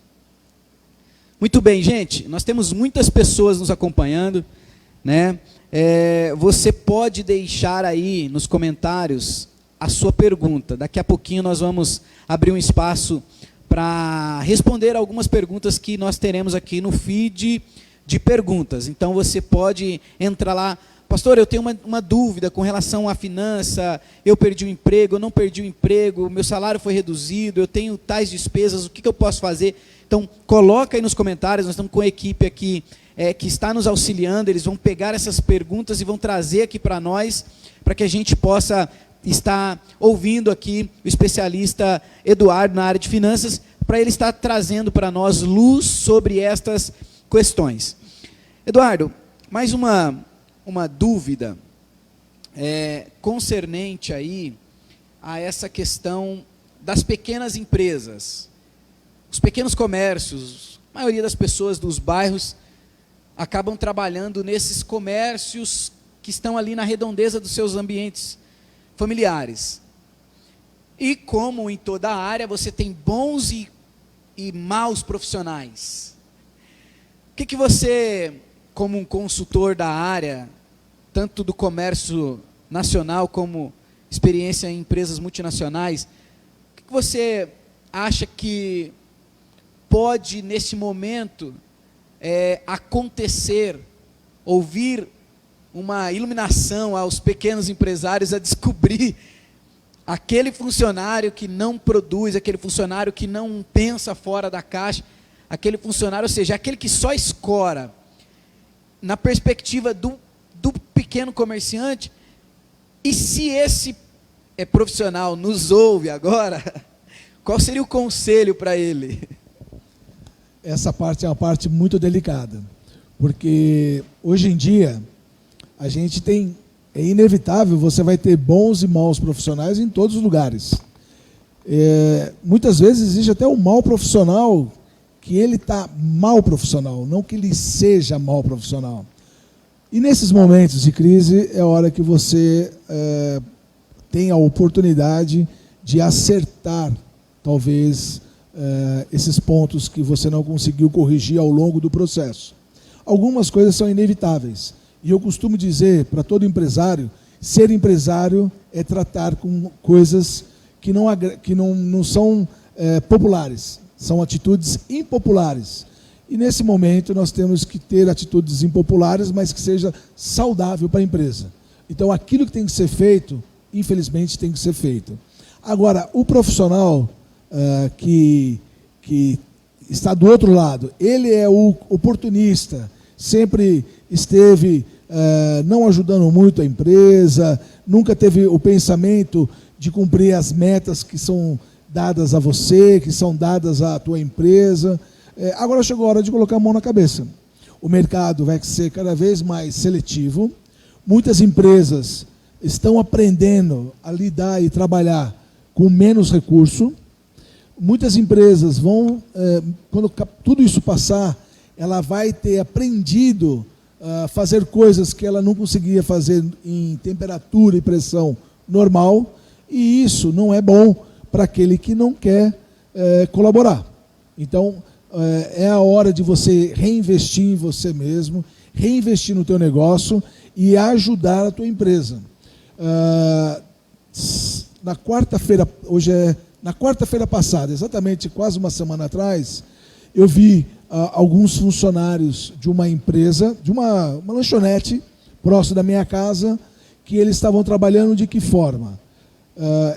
Muito bem, gente, nós temos muitas pessoas nos acompanhando, né? Você pode deixar aí nos comentários a sua pergunta. Daqui a pouquinho nós vamos abrir um espaço para responder algumas perguntas que nós teremos aqui no feed de perguntas. Então você pode entrar lá. Pastor, eu tenho uma dúvida com relação à finança, eu perdi o emprego, eu não perdi o emprego, meu salário foi reduzido, eu tenho tais despesas, o que eu posso fazer? Então, coloca aí nos comentários, nós estamos com a equipe aqui que está nos auxiliando, eles vão pegar essas perguntas e vão trazer aqui para nós, para que a gente possa estar ouvindo aqui o especialista Eduardo na área de finanças, para ele estar trazendo para nós luz sobre estas questões. Eduardo, mais uma dúvida concernente aí a essa questão das pequenas empresas, os pequenos comércios, a maioria das pessoas dos bairros acabam trabalhando nesses comércios que estão ali na redondeza dos seus ambientes familiares. E como em toda área, você tem bons e maus profissionais. O que você, como um consultor da área, tanto do comércio nacional como experiência em empresas multinacionais, o que você acha que pode, neste momento, acontecer, ouvir uma iluminação aos pequenos empresários a descobrir aquele funcionário que não produz, aquele funcionário que não pensa fora da caixa, aquele funcionário, ou seja, aquele que só escora, na perspectiva do pequeno comerciante. E se esse profissional nos ouve agora, qual seria o conselho para ele? Essa parte é uma parte muito delicada, porque hoje em dia a gente tem, é inevitável, você vai ter bons e maus profissionais em todos os lugares. Muitas vezes existe até um mau profissional que ele está mal profissional, não que ele seja mal profissional. E nesses momentos de crise é a hora que você tem a oportunidade de acertar, talvez, esses pontos que você não conseguiu corrigir ao longo do processo. Algumas coisas são inevitáveis. E eu costumo dizer para todo empresário, ser empresário é tratar com coisas que não são populares, são atitudes impopulares. E nesse momento nós temos que ter atitudes impopulares, mas que seja saudável para a empresa. Então aquilo que tem que ser feito, infelizmente tem que ser feito. Agora, o profissional que está do outro lado, ele é o oportunista, sempre esteve não ajudando muito a empresa, nunca teve o pensamento de cumprir as metas que são dadas a você, que são dadas à tua empresa. Agora chegou a hora de colocar a mão na cabeça. O mercado vai ser cada vez mais seletivo, muitas empresas estão aprendendo a lidar e trabalhar com menos recurso, muitas empresas vão, quando tudo isso passar, ela vai ter aprendido a fazer coisas que ela não conseguia fazer em temperatura e pressão normal, e isso não é bom para aquele que não quer colaborar. Então, é a hora de você reinvestir em você mesmo, reinvestir no teu negócio e ajudar a tua empresa. Na quarta-feira, na quarta-feira passada, exatamente quase uma semana atrás, eu vi alguns funcionários de uma empresa, de uma lanchonete, próximo da minha casa, que eles estavam trabalhando de que forma?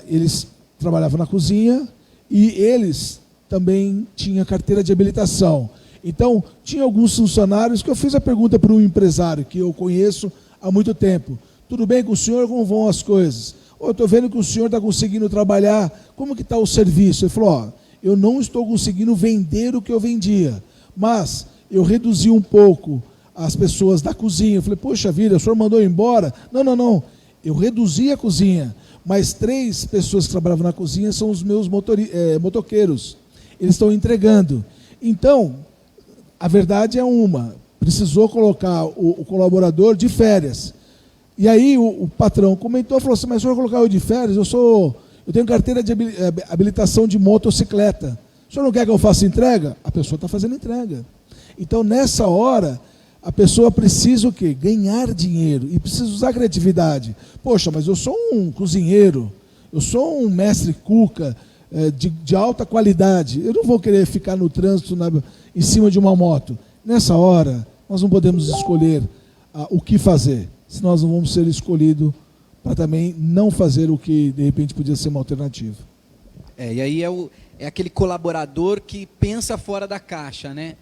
Eles trabalhavam na cozinha e eles também tinham carteira de habilitação. Então, tinha alguns funcionários que eu fiz a pergunta para um empresário que eu conheço há muito tempo. Tudo bem com o senhor? Como vão as coisas? Eu estou vendo que o senhor está conseguindo trabalhar. Como que está o serviço? Ele falou, eu não estou conseguindo vender o que eu vendia, mas eu reduzi um pouco as pessoas da cozinha. Eu falei, poxa vida, o senhor mandou embora? Não. Eu reduzi a cozinha, mas 3 pessoas que trabalhavam na cozinha são os meus motoqueiros. Eles estão entregando. Então, a verdade é uma, precisou colocar o colaborador de férias. E aí o patrão comentou, falou assim, mas o senhor colocar eu de férias, eu tenho carteira de habilitação de motocicleta. O senhor não quer que eu faça entrega? A pessoa está fazendo entrega. Então, nessa hora, a pessoa precisa o quê? Ganhar dinheiro e precisa usar a criatividade. Poxa, mas eu sou um cozinheiro, eu sou um mestre cuca de alta qualidade. Eu não vou querer ficar no trânsito em cima de uma moto. Nessa hora, nós não podemos escolher o que fazer, se nós não vamos ser escolhidos para também não fazer o que, de repente, podia ser uma alternativa. E aí é aquele colaborador que pensa fora da caixa, né?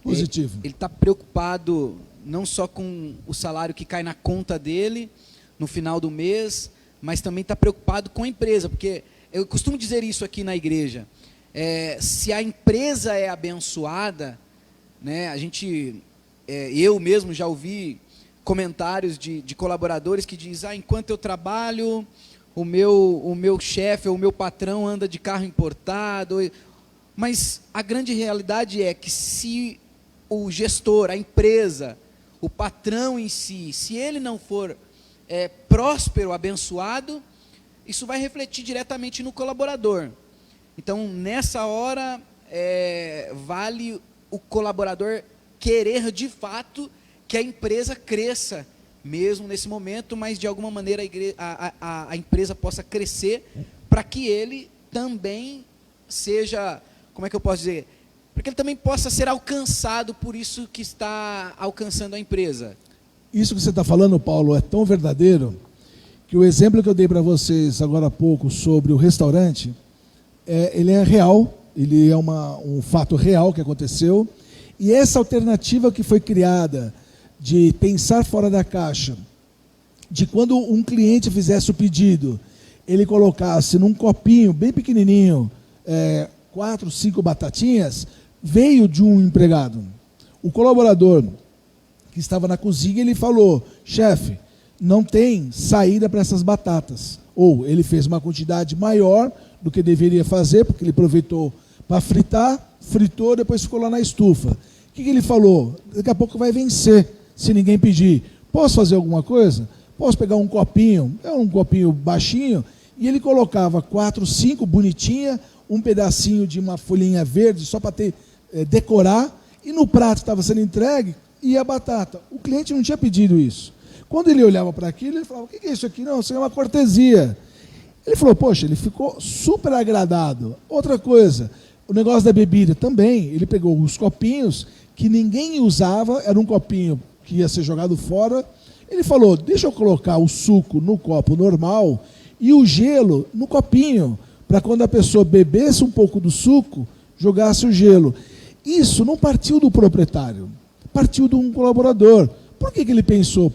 Positivo. Ele está preocupado não só com o salário que cai na conta dele no final do mês, mas também está preocupado com a empresa, porque eu costumo dizer isso aqui na igreja, se a empresa é abençoada, né, eu mesmo já ouvi comentários de colaboradores que dizem, enquanto eu trabalho, o meu chefe ou o meu patrão anda de carro importado. Mas a grande realidade é que se o gestor, a empresa, o patrão em si, se ele não for próspero, abençoado, isso vai refletir diretamente no colaborador. Então, nessa hora, vale o colaborador querer de fato que a empresa cresça, mesmo nesse momento, mas de alguma maneira a empresa possa crescer para que ele também seja, como é que eu posso dizer? Para que ele também possa ser alcançado por isso que está alcançando a empresa. Isso que você está falando, Paulo, é tão verdadeiro que o exemplo que eu dei para vocês agora há pouco sobre o restaurante, ele é real, ele é um fato real que aconteceu, e essa alternativa que foi criada de pensar fora da caixa, de quando um cliente fizesse o pedido, ele colocasse num copinho bem pequenininho 4, 5 batatinhas, veio de um empregado. O colaborador que estava na cozinha, ele falou: chefe, não tem saída para essas batatas. Ou ele fez uma quantidade maior do que deveria fazer, porque ele aproveitou para fritar, fritou, depois ficou lá na estufa. O que ele falou? Daqui a pouco vai vencer, se ninguém pedir. Posso fazer alguma coisa? Posso pegar um copinho baixinho, e ele colocava 4, 5 bonitinha, um pedacinho de uma folhinha verde, só para decorar, e no prato estava sendo entregue, e a batata. O cliente não tinha pedido isso. Quando ele olhava para aquilo, ele falava: o que é isso aqui? Não, isso é uma cortesia. Ele falou: poxa, ele ficou super agradado. Outra coisa, o negócio da bebida também, ele pegou os copinhos que ninguém usava, era um copinho que ia ser jogado fora. Ele falou: deixa eu colocar o suco no copo normal e o gelo no copinho, para quando a pessoa bebesse um pouco do suco, jogasse o gelo. Isso não partiu do proprietário, partiu de um colaborador. Por que ele pensou?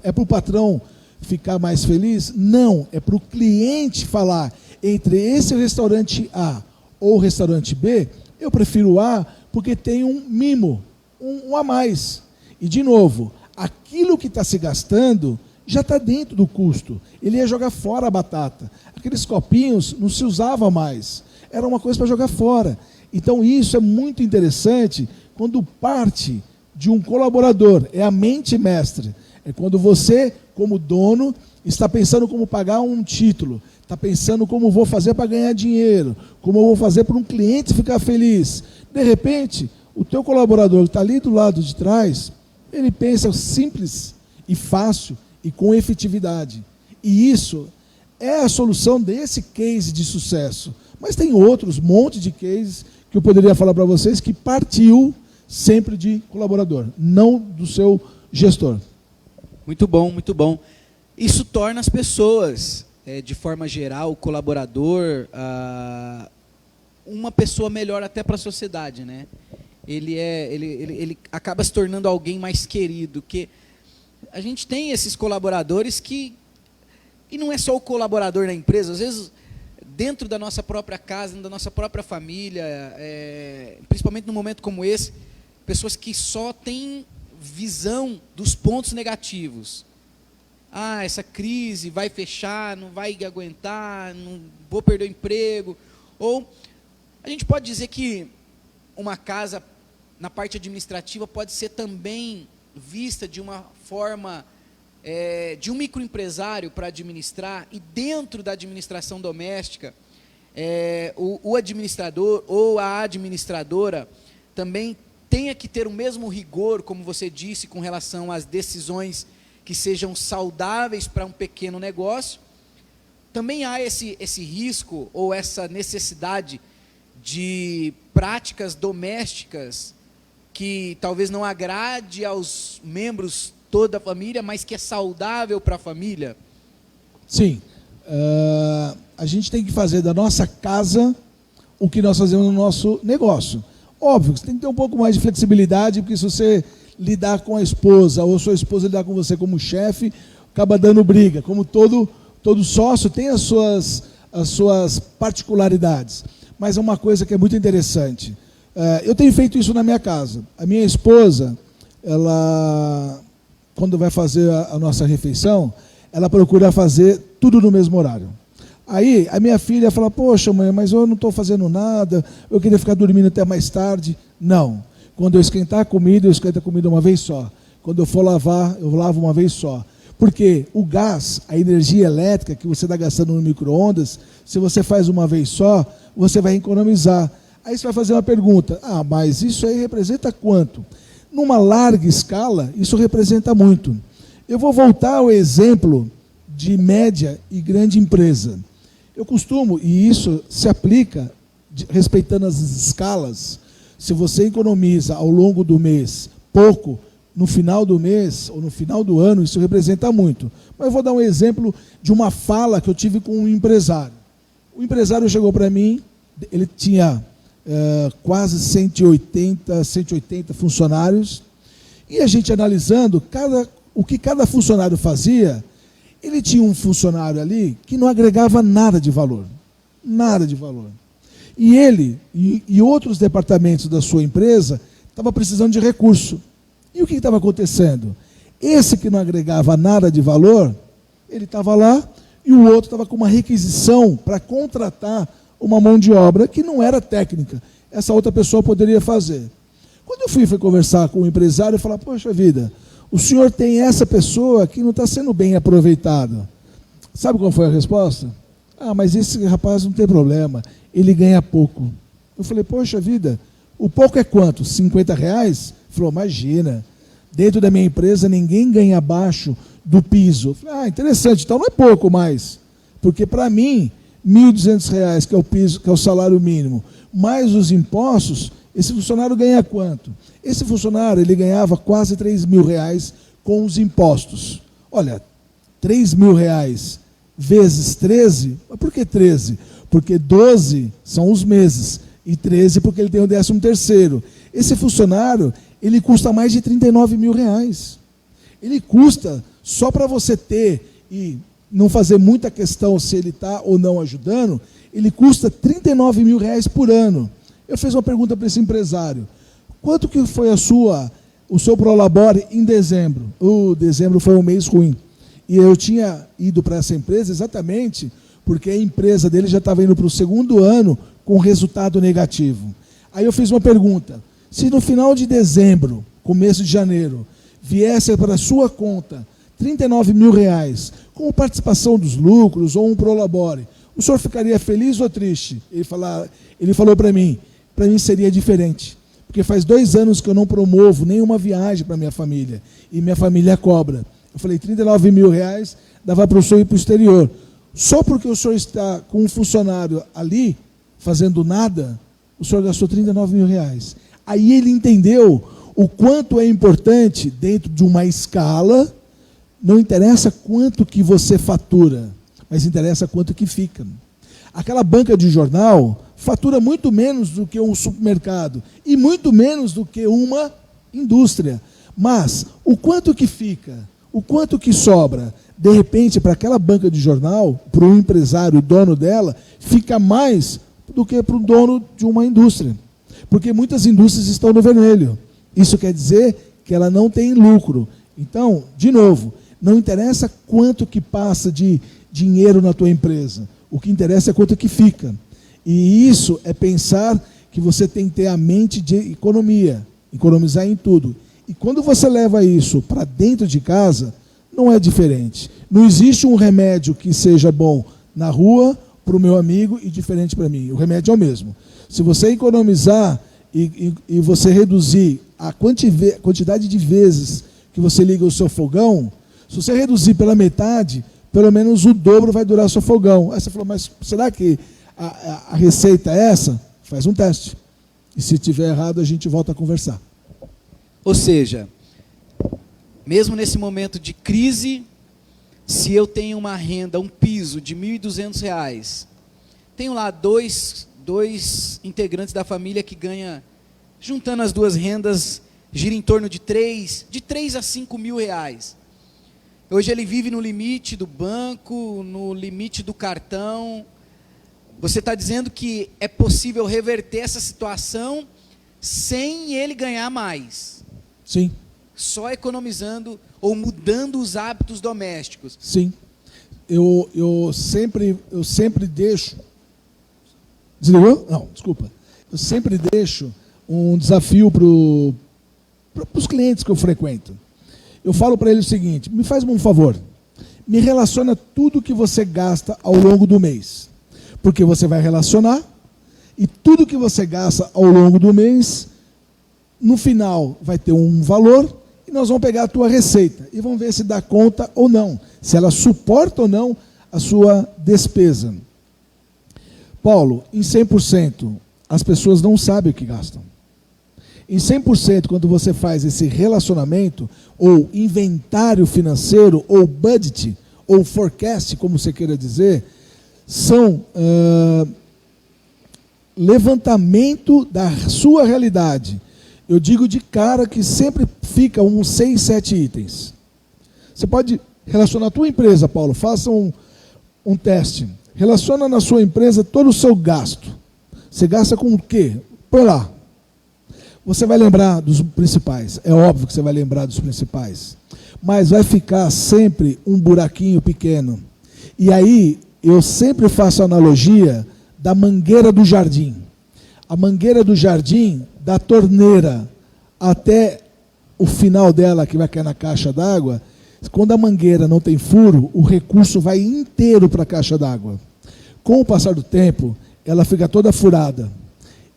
É para o patrão ficar mais feliz? Não, é para o cliente falar: entre esse restaurante A ou o restaurante B, eu prefiro o A porque tem um mimo, um a mais. E, de novo, aquilo que está se gastando já está dentro do custo. Ele ia jogar fora a batata. Aqueles copinhos não se usava mais. Era uma coisa para jogar fora. Então, isso é muito interessante quando parte de um colaborador. É a mente mestre. É quando você, como dono, está pensando como pagar um título. Está pensando como vou fazer para ganhar dinheiro. Como eu vou fazer para um cliente ficar feliz. De repente, o teu colaborador que está ali do lado de trás, ele pensa simples e fácil e com efetividade. E isso é a solução desse case de sucesso. Mas tem outros, monte de cases que eu poderia falar para vocês que partiu sempre de colaborador, não do seu gestor. Muito bom, muito bom. Isso torna as pessoas, de forma geral, o colaborador, uma pessoa melhor até para a sociedade, né? Ele acaba se tornando alguém mais querido, que a gente tem esses colaboradores que, e não é só o colaborador na empresa, às vezes dentro da nossa própria casa, da nossa própria família, principalmente num momento como esse, pessoas que só têm visão dos pontos negativos. Ah, essa crise vai fechar, não vai aguentar, não vou perder o emprego. Ou a gente pode dizer que uma casa, na parte administrativa, pode ser também vista de uma forma de um microempresário para administrar, e dentro da administração doméstica, o administrador ou a administradora também tenha que ter o mesmo rigor, como você disse, com relação às decisões que sejam saudáveis para um pequeno negócio. Também há esse risco ou essa necessidade de práticas domésticas que talvez não agrade aos membros toda a família, mas que é saudável para a família? Sim. A gente tem que fazer da nossa casa o que nós fazemos no nosso negócio. Óbvio, você tem que ter um pouco mais de flexibilidade, porque se você lidar com a esposa, ou sua esposa lidar com você como chefe, acaba dando briga. Como todo sócio tem as suas particularidades. Mas é uma coisa que é muito interessante. Eu tenho feito isso na minha casa. A minha esposa, ela, quando vai fazer a nossa refeição, ela procura fazer tudo no mesmo horário. Aí a minha filha fala, poxa mãe, mas eu não estou fazendo nada, eu queria ficar dormindo até mais tarde. Não, quando eu esquentar a comida, eu esquento a comida uma vez só. Quando eu for lavar, eu lavo uma vez só. Porque o gás, a energia elétrica que você está gastando no micro-ondas, se você faz uma vez só, você vai economizar. Aí você vai fazer uma pergunta, mas isso aí representa quanto? Numa larga escala, isso representa muito. Eu vou voltar ao exemplo de média e grande empresa. Eu costumo, e isso se aplica, respeitando as escalas, se você economiza ao longo do mês pouco, no final do mês ou no final do ano, isso representa muito. Mas eu vou dar um exemplo de uma fala que eu tive com um empresário. O empresário chegou para mim, ele tinha quase 180 funcionários, e a gente analisando o que cada funcionário fazia, ele tinha um funcionário ali que não agregava nada de valor. Nada de valor. E ele e outros departamentos da sua empresa estavam precisando de recurso. E o que estava acontecendo? Esse que não agregava nada de valor, ele estava lá, e o outro estava com uma requisição para contratar uma mão de obra que não era técnica. Essa outra pessoa poderia fazer. Quando eu fui conversar com o empresário, eu falei, poxa vida, o senhor tem essa pessoa que não está sendo bem aproveitada. Sabe qual foi a resposta? Mas esse rapaz não tem problema, ele ganha pouco. Eu falei, poxa vida, o pouco é quanto? R$50? Ele falou, imagina, dentro da minha empresa ninguém ganha abaixo do piso. Eu falei, interessante, então não é pouco mais. Porque para mim, R$1.200, que é o piso, que é o salário mínimo, mais os impostos, esse funcionário ganha quanto? Esse funcionário, ele ganhava quase R$3.000 com os impostos. Olha, R$3.000 vezes 13, mas por que 13? Porque 12 são os meses, e 13 porque ele tem o 13º. Esse funcionário, ele custa mais de R$39.000. Ele custa, só para você ter, e não fazer muita questão se ele está ou não ajudando, ele custa R$39.000 por ano. Eu fiz uma pergunta para esse empresário, quanto que foi o seu Prolabore em dezembro? Dezembro foi um mês ruim. E eu tinha ido para essa empresa exatamente porque a empresa dele já estava indo para o 2º ano com resultado negativo. Aí eu fiz uma pergunta, se no final de dezembro, começo de janeiro, viesse para a sua conta R$39.000, com participação dos lucros ou um Prolabore, o senhor ficaria feliz ou triste? Ele falou para mim seria diferente, porque faz 2 anos que eu não promovo nenhuma viagem para minha família, e minha família cobra. Eu falei, R$39.000 dava para o senhor ir para o exterior. Só porque o senhor está com um funcionário ali, fazendo nada, o senhor gastou R$39.000. Aí ele entendeu o quanto é importante, dentro de uma escala, não interessa quanto que você fatura, mas interessa quanto que fica. Aquela banca de jornal fatura muito menos do que um supermercado e muito menos do que uma indústria. Mas o quanto que fica, o quanto que sobra, de repente, para aquela banca de jornal, para o empresário, o dono dela, fica mais do que para o dono de uma indústria. Porque muitas indústrias estão no vermelho. Isso quer dizer que ela não tem lucro. Então, de novo, não interessa quanto que passa de dinheiro na tua empresa. O que interessa é quanto que fica. E isso é pensar que você tem que ter a mente de economia, economizar em tudo. E quando você leva isso para dentro de casa, não é diferente. Não existe um remédio que seja bom na rua para o meu amigo e diferente para mim. O remédio é o mesmo. Se você economizar e você reduzir a quantidade de vezes que você liga o seu fogão, se você reduzir pela metade, pelo menos o dobro vai durar o seu fogão. Aí você falou, mas será que a receita é essa? Faz um teste. E se tiver errado, a gente volta a conversar. Ou seja, mesmo nesse momento de crise, se eu tenho uma renda, um piso de R$1.200, tenho lá dois integrantes da família que ganham, juntando as duas rendas, gira em torno de 3 a R$5.000. Hoje ele vive no limite do banco, no limite do cartão. Você está dizendo que é possível reverter essa situação sem ele ganhar mais? Sim. Só economizando ou mudando os hábitos domésticos? Sim. eu sempre deixo... Desligou? Não, desculpa. Eu sempre deixo um desafio para os clientes que eu frequento. Eu falo para eles o seguinte: me faz um favor, me relaciona tudo que você gasta ao longo do mês. Porque você vai relacionar, e tudo que você gasta ao longo do mês, no final vai ter um valor, e nós vamos pegar a tua receita, e vamos ver se dá conta ou não, se ela suporta ou não a sua despesa. Paulo, em 100%, as pessoas não sabem o que gastam. Em 100%, quando você faz esse relacionamento, ou inventário financeiro, ou budget, ou forecast, como você queira dizer, são levantamento da sua realidade. Eu digo de cara que sempre fica uns 6, 7 itens. Você pode relacionar a tua empresa, Paulo, faça um teste. Relaciona na sua empresa todo o seu gasto. Você gasta com o quê? Põe lá. Você vai lembrar dos principais. É óbvio que você vai lembrar dos principais. Mas vai ficar sempre um buraquinho pequeno. E aí, eu sempre faço a analogia da mangueira do jardim. A mangueira do jardim, da torneira até o final dela, que vai cair na caixa d'água, quando a mangueira não tem furo, o recurso vai inteiro para a caixa d'água. Com o passar do tempo, ela fica toda furada.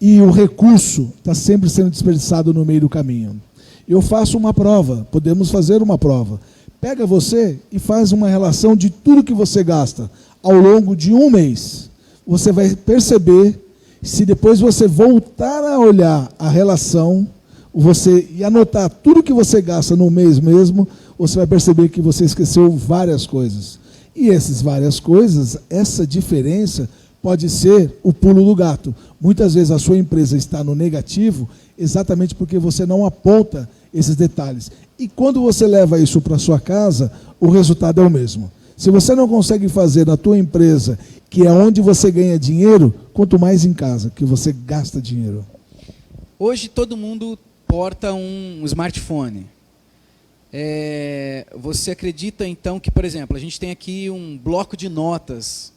E o recurso está sempre sendo desperdiçado no meio do caminho. Eu faço uma prova, podemos fazer uma prova. Pega você e faz uma relação de tudo que você gasta ao longo de um mês. Você vai perceber, se depois você voltar a olhar a relação, e anotar tudo que você gasta no mês mesmo, você vai perceber que você esqueceu várias coisas. E essas várias coisas, essa diferença pode ser o pulo do gato. Muitas vezes a sua empresa está no negativo exatamente porque você não aponta esses detalhes. E quando você leva isso para a sua casa, o resultado é o mesmo. Se você não consegue fazer na tua empresa, que é onde você ganha dinheiro, quanto mais em casa, que você gasta dinheiro. Hoje todo mundo porta um smartphone. Você acredita então que, por exemplo, a gente tem aqui um bloco de notas,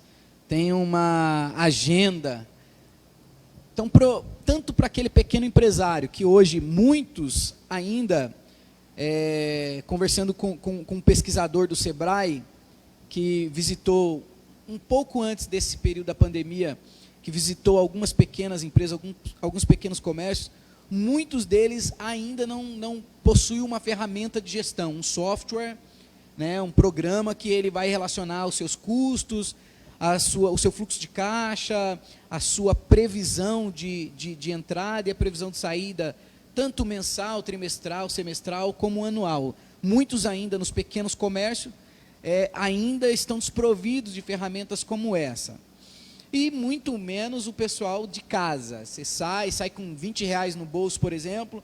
tem uma agenda. Então, tanto para aquele pequeno empresário, que hoje muitos ainda, conversando com um pesquisador do Sebrae, que visitou um pouco antes desse período da pandemia, que visitou algumas pequenas empresas, alguns pequenos comércios, muitos deles ainda não possuem uma ferramenta de gestão, um software, né, um programa que ele vai relacionar os seus custos, o seu fluxo de caixa, a sua previsão de entrada e a previsão de saída, tanto mensal, trimestral, semestral, como anual. Muitos ainda nos pequenos comércios ainda estão desprovidos de ferramentas como essa. E muito menos o pessoal de casa. Você sai com R$20 no bolso, por exemplo,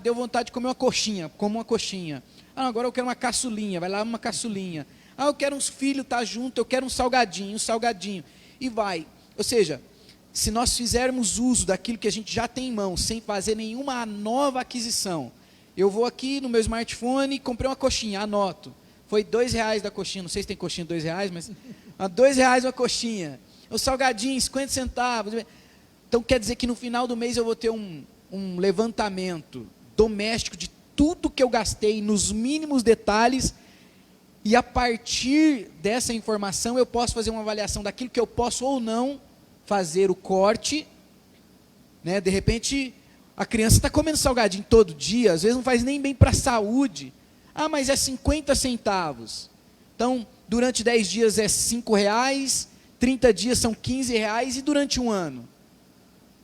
deu vontade de comer uma coxinha, come uma coxinha. Agora eu quero uma caçulinha, vai lá uma caçulinha. Eu quero uns filhos, tá junto, eu quero um salgadinho, e vai. Ou seja, se nós fizermos uso daquilo que a gente já tem em mão, sem fazer nenhuma nova aquisição, eu vou aqui no meu smartphone, comprei uma coxinha, anoto. Foi R$2 da coxinha, não sei se tem coxinha de R$2, mas R$2 uma coxinha. O salgadinho, 50 centavos. Então, quer dizer que no final do mês eu vou ter um levantamento doméstico de tudo que eu gastei nos mínimos detalhes, e a partir dessa informação eu posso fazer uma avaliação daquilo que eu posso ou não fazer o corte, né? De repente, a criança está comendo salgadinho todo dia, às vezes não faz nem bem para a saúde. Mas é 50 centavos. Então, durante 10 dias é R$5, 30 dias são R$15, e durante um ano?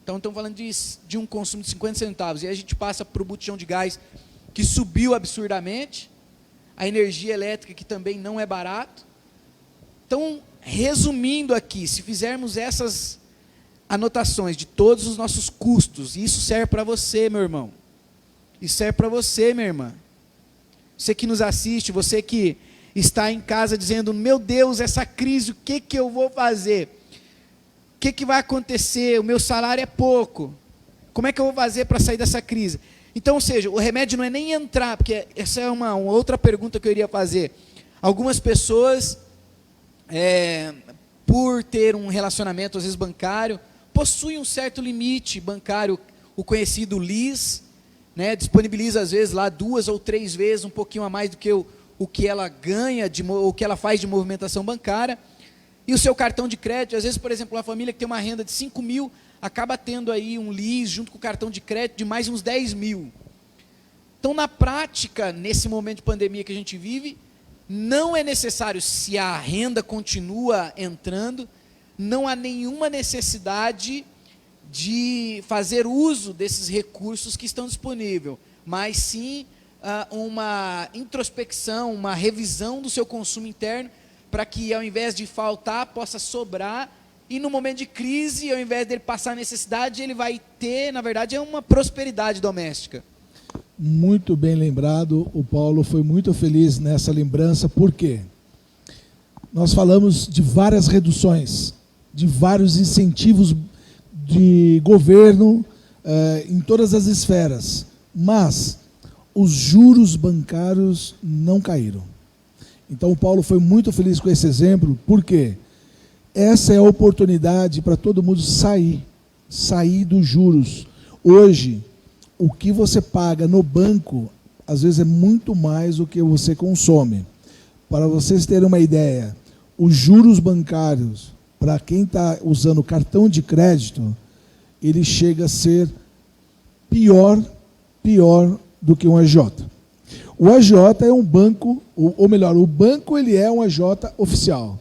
Então, estamos falando de um consumo de 50 centavos. E aí a gente passa para o botijão de gás, que subiu absurdamente, a energia elétrica, que também não é barato. Então, resumindo aqui, se fizermos essas anotações de todos os nossos custos, e isso serve para você, meu irmão, isso serve para você, minha irmã, você que nos assiste, você que está em casa dizendo, meu Deus, essa crise, o que eu vou fazer? O que vai acontecer? O meu salário é pouco. Como é que eu vou fazer para sair dessa crise? Então, ou seja, o remédio não é nem entrar, porque essa é uma outra pergunta que eu iria fazer. Algumas pessoas por ter um relacionamento, às vezes, bancário, possui um certo limite bancário, o conhecido LIS, né, disponibiliza, às vezes, lá 2 ou 3 vezes, um pouquinho a mais do que o que ela ganha, o que ela faz de movimentação bancária, e o seu cartão de crédito, às vezes, por exemplo, uma família que tem uma renda de 5 mil, acaba tendo aí um LIS, junto com o cartão de crédito, de mais uns 10 mil. Então, na prática, nesse momento de pandemia que a gente vive, não é necessário, se a renda continua entrando, não há nenhuma necessidade de fazer uso desses recursos que estão disponíveis, mas sim uma introspecção, uma revisão do seu consumo interno, para que ao invés de faltar, possa sobrar, e no momento de crise, ao invés dele passar necessidade, ele vai ter, na verdade, uma prosperidade doméstica. Muito bem lembrado, o Paulo foi muito feliz nessa lembrança, por quê? Nós falamos de várias reduções, de vários incentivos de governo em todas as esferas, mas os juros bancários não caíram. Então o Paulo foi muito feliz com esse exemplo, por quê? Essa é a oportunidade para todo mundo sair dos juros. Hoje, o que você paga no banco, às vezes é muito mais do que você consome. Para vocês terem uma ideia, os juros bancários, para quem está usando cartão de crédito, ele chega a ser pior do que um agiota. O agiota é um banco, ou melhor, o banco ele é um agiota oficial.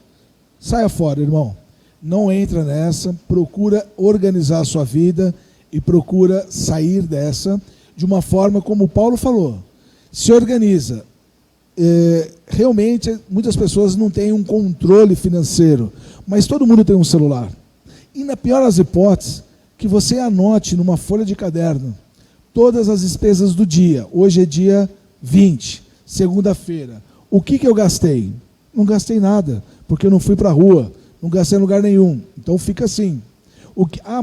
Saia fora, irmão. Não entra nessa, procura organizar a sua vida e procura sair dessa de uma forma como o Paulo falou. Se organiza. Realmente, muitas pessoas não têm um controle financeiro, mas todo mundo tem um celular. E na pior das hipóteses, que você anote numa folha de caderno todas as despesas do dia. Hoje é dia 20, segunda-feira. O que eu gastei? Não gastei nada, porque eu não fui para a rua, não gastei em lugar nenhum. Então fica assim.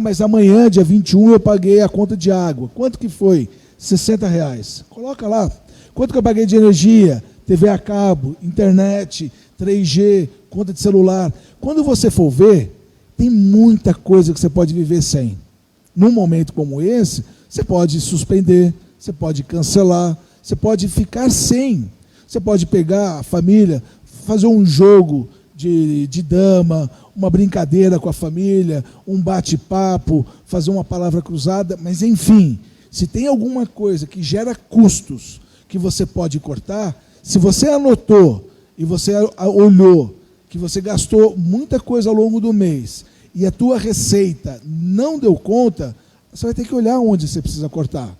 Mas amanhã, dia 21, eu paguei a conta de água. Quanto que foi? R$60. Coloca lá. Quanto que eu paguei de energia? TV a cabo, internet, 3G, conta de celular. Quando você for ver, tem muita coisa que você pode viver sem. Num momento como esse, você pode suspender, você pode cancelar, você pode ficar sem. Você pode pegar a família, fazer um jogo de dama, uma brincadeira com a família, um bate-papo, fazer uma palavra cruzada, mas enfim, se tem alguma coisa que gera custos que você pode cortar, se você anotou e você olhou que você gastou muita coisa ao longo do mês e a tua receita não deu conta, você vai ter que olhar onde você precisa cortar.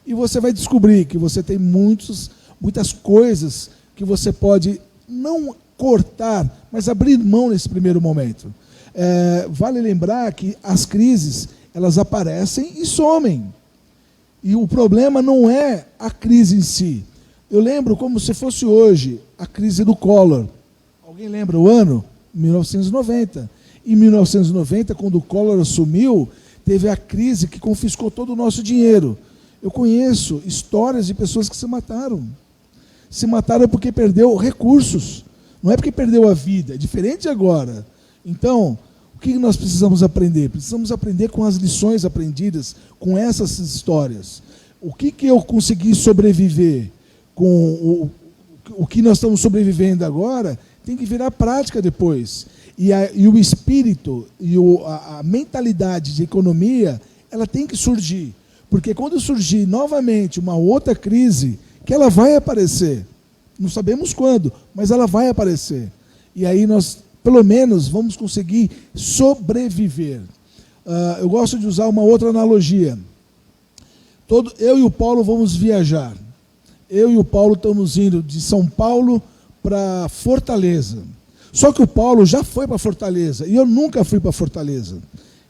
E você vai descobrir que você tem muitas coisas que você pode não cortar, mas abrir mão nesse primeiro momento. Vale lembrar que as crises, elas aparecem e somem. E o problema não é a crise em si. Eu lembro como se fosse hoje, a crise do Collor. Alguém lembra o ano? 1990. Em 1990, quando o Collor assumiu, teve a crise que confiscou todo o nosso dinheiro. Eu conheço histórias de pessoas que se mataram. Se mataram porque perdeu recursos. Não é porque perdeu a vida. É diferente agora. Então, o que nós precisamos aprender? Precisamos aprender com as lições aprendidas, com essas histórias. O que eu consegui sobreviver com o que nós estamos sobrevivendo agora, tem que virar prática depois. E o espírito e a mentalidade de economia, ela tem que surgir. Porque quando surgir novamente uma outra crise, que ela vai aparecer, não sabemos quando, mas ela vai aparecer. E aí nós, pelo menos, vamos conseguir sobreviver. Eu gosto de usar uma outra analogia. Eu e o Paulo vamos viajar. Eu e o Paulo estamos indo de São Paulo para Fortaleza. Só que o Paulo já foi para Fortaleza e eu nunca fui para Fortaleza.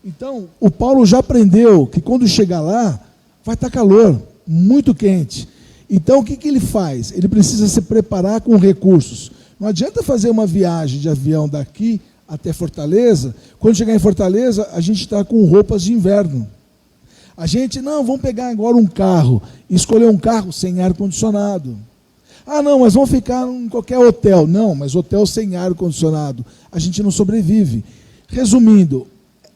Então, o Paulo já aprendeu que quando chegar lá, vai estar calor, muito quente. Então, o que ele faz? Ele precisa se preparar com recursos. Não adianta fazer uma viagem de avião daqui até Fortaleza. Quando chegar em Fortaleza, a gente está com roupas de inverno. A gente, vamos pegar agora um carro, escolher um carro sem ar-condicionado. Ah, não, mas vamos ficar em qualquer hotel. Não, mas hotel sem ar-condicionado. A gente não sobrevive. Resumindo,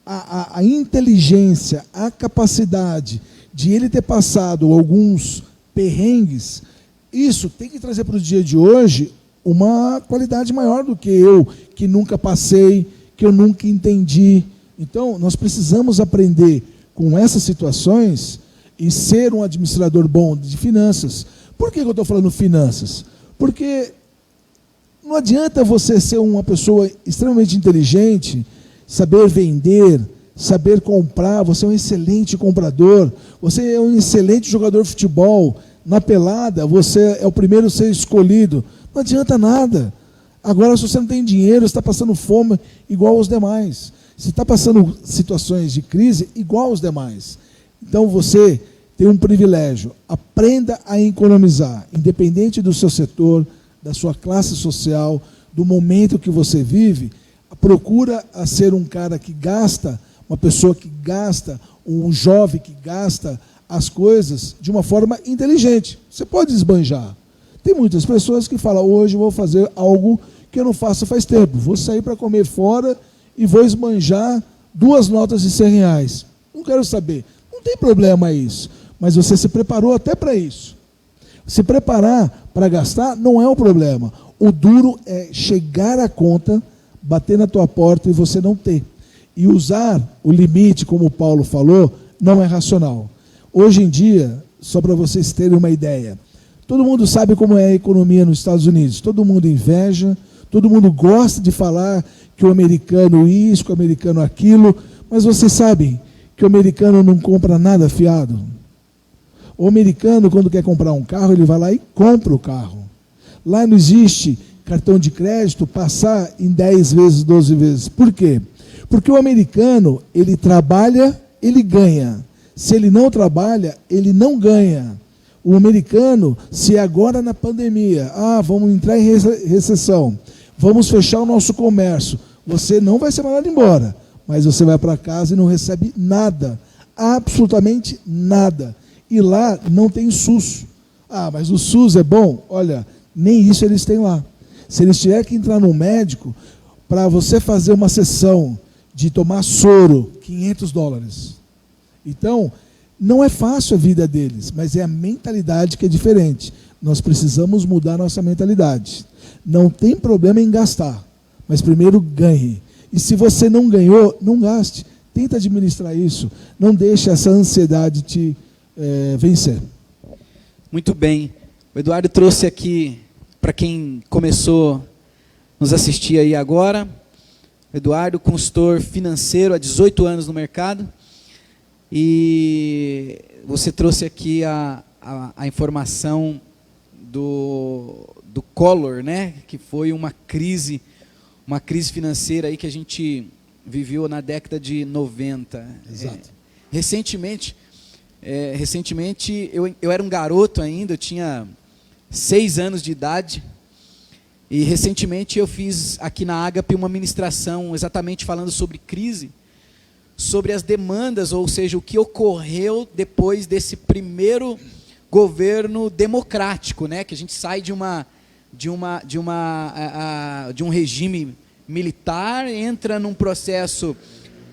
a inteligência, a capacidade de ele ter passado alguns perrengues, isso tem que trazer para o dia de hoje uma qualidade maior do que eu, que nunca passei, que eu nunca entendi. Então, nós precisamos aprender com essas situações e ser um administrador bom de finanças. Por que eu estou falando finanças? Porque não adianta você ser uma pessoa extremamente inteligente, saber vender, saber comprar, você é um excelente comprador, você é um excelente jogador de futebol, na pelada você é o primeiro a ser escolhido, não adianta nada. Agora, se você não tem dinheiro, você está passando fome igual aos demais, você está passando situações de crise igual aos demais. Então você tem um privilégio, aprenda a economizar, independente do seu setor, da sua classe social, do momento que você vive. Procura a ser um cara que gasta, uma pessoa que gasta, um jovem que gasta as coisas de uma forma inteligente. Você pode esbanjar. Tem muitas pessoas que falam, hoje eu vou fazer algo que eu não faço faz tempo. Vou sair para comer fora e vou esbanjar 2 notas de R$100. Não quero saber. Não tem problema isso. Mas você se preparou até para isso. Se preparar para gastar não é um problema. O duro é chegar à conta, bater na tua porta e você não ter. E usar o limite, como o Paulo falou, não é racional. Hoje em dia, só para vocês terem uma ideia, todo mundo sabe como é a economia nos Estados Unidos. Todo mundo inveja, todo mundo gosta de falar que o americano isso, que o americano aquilo, mas vocês sabem que o americano não compra nada fiado. O americano, quando quer comprar um carro, ele vai lá e compra o carro. Lá não existe cartão de crédito passar em 10 vezes, 12 vezes. Por quê? Porque o americano, ele trabalha, ele ganha. Se ele não trabalha, ele não ganha. O americano, se agora na pandemia, vamos entrar em recessão, vamos fechar o nosso comércio, você não vai ser mandado embora, mas você vai para casa e não recebe nada, absolutamente nada. E lá não tem SUS. Mas o SUS é bom? Olha, nem isso eles têm lá. Se eles tiverem que entrar num médico, para você fazer uma sessão de tomar soro, $500. Então, não é fácil a vida deles, mas é a mentalidade que é diferente. Nós precisamos mudar a nossa mentalidade. Não tem problema em gastar, mas primeiro ganhe. E se você não ganhou, não gaste. Tenta administrar isso. Não deixe essa ansiedade te vencer. Muito bem. O Eduardo trouxe aqui, para quem começou a nos assistir aí agora, Eduardo, consultor financeiro há 18 anos no mercado, e você trouxe aqui a informação do Collor, né? Que foi uma crise financeira aí que a gente viveu na década de 90. Exato. Recentemente eu era um garoto ainda, eu tinha 6 anos de idade, e recentemente eu fiz aqui na Ágape uma ministração exatamente falando sobre crise, sobre as demandas, ou seja, o que ocorreu depois desse primeiro governo democrático, né? Que a gente sai de um regime militar, entra num processo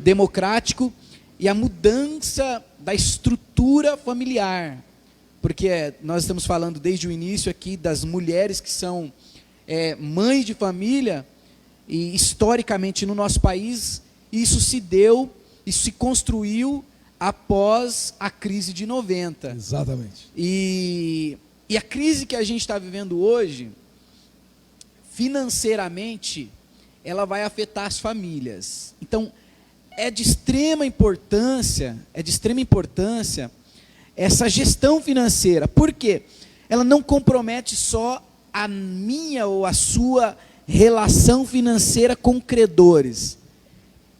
democrático, e a mudança da estrutura familiar, porque nós estamos falando desde o início aqui das mulheres que são mães de família, e historicamente no nosso país isso se construiu após a crise de 90. Exatamente. E a crise que a gente está vivendo hoje, financeiramente, ela vai afetar as famílias. Então, é de extrema importância essa gestão financeira. Por quê? Ela não compromete só a minha ou a sua relação financeira com credores.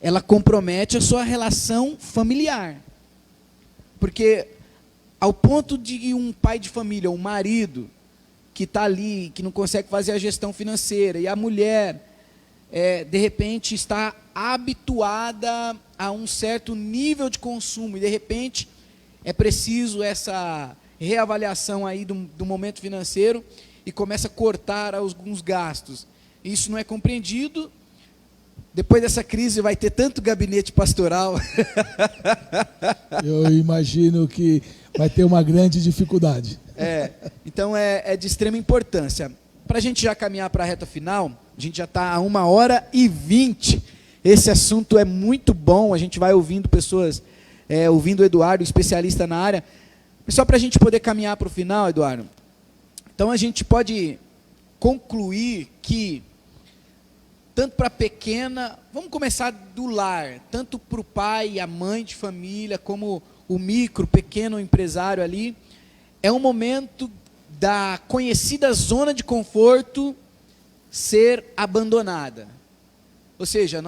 Ela compromete a sua relação familiar. Porque ao ponto de um pai de família, um marido, que está ali, que não consegue fazer a gestão financeira, e a mulher, de repente, está habituada a um certo nível de consumo, e de repente é preciso essa reavaliação aí do momento financeiro, e começa a cortar alguns gastos. Isso não é compreendido. Depois dessa crise vai ter tanto gabinete pastoral. Eu imagino que vai ter uma grande dificuldade. Então é de extrema importância. Para a gente já caminhar para a reta final, a gente já está a 1h20. Esse assunto é muito bom, a gente vai ouvindo pessoas, ouvindo o Eduardo, especialista na área. Mas só para a gente poder caminhar para o final, Eduardo, então a gente pode concluir que, tanto para a pequena, vamos começar do lar, tanto para o pai e a mãe de família, como o micro, pequeno empresário ali, é um momento da conhecida zona de conforto ser abandonada. Ou seja,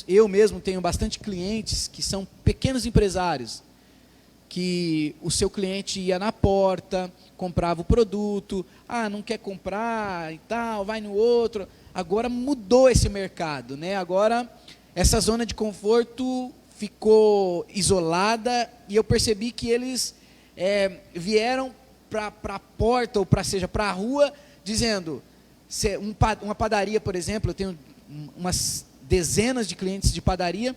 eu mesmo tenho bastante clientes que são pequenos empresários, que o seu cliente ia na porta, comprava o produto, não quer comprar e tal, vai no outro. Agora mudou esse mercado, né? Agora essa zona de conforto ficou isolada e eu percebi que eles vieram para a porta, ou para a rua, dizendo, uma padaria, por exemplo, eu tenho umas dezenas de clientes de padaria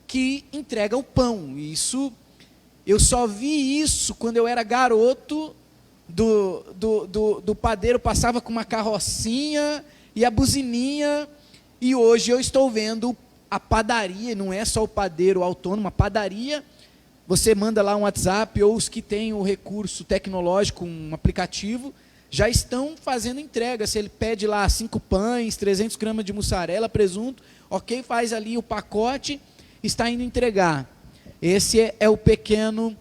que entregam pão. Eu só vi isso quando eu era garoto, do padeiro passava com uma carrocinha e a buzininha, e hoje eu estou vendo a padaria, não é só o padeiro autônomo, a padaria, você manda lá um WhatsApp, ou os que têm o recurso tecnológico, um aplicativo, já estão fazendo entrega. Se ele pede lá 5 pães, 300 gramas de mussarela, presunto, ok, faz ali o pacote, está indo entregar. Esse é o pequeno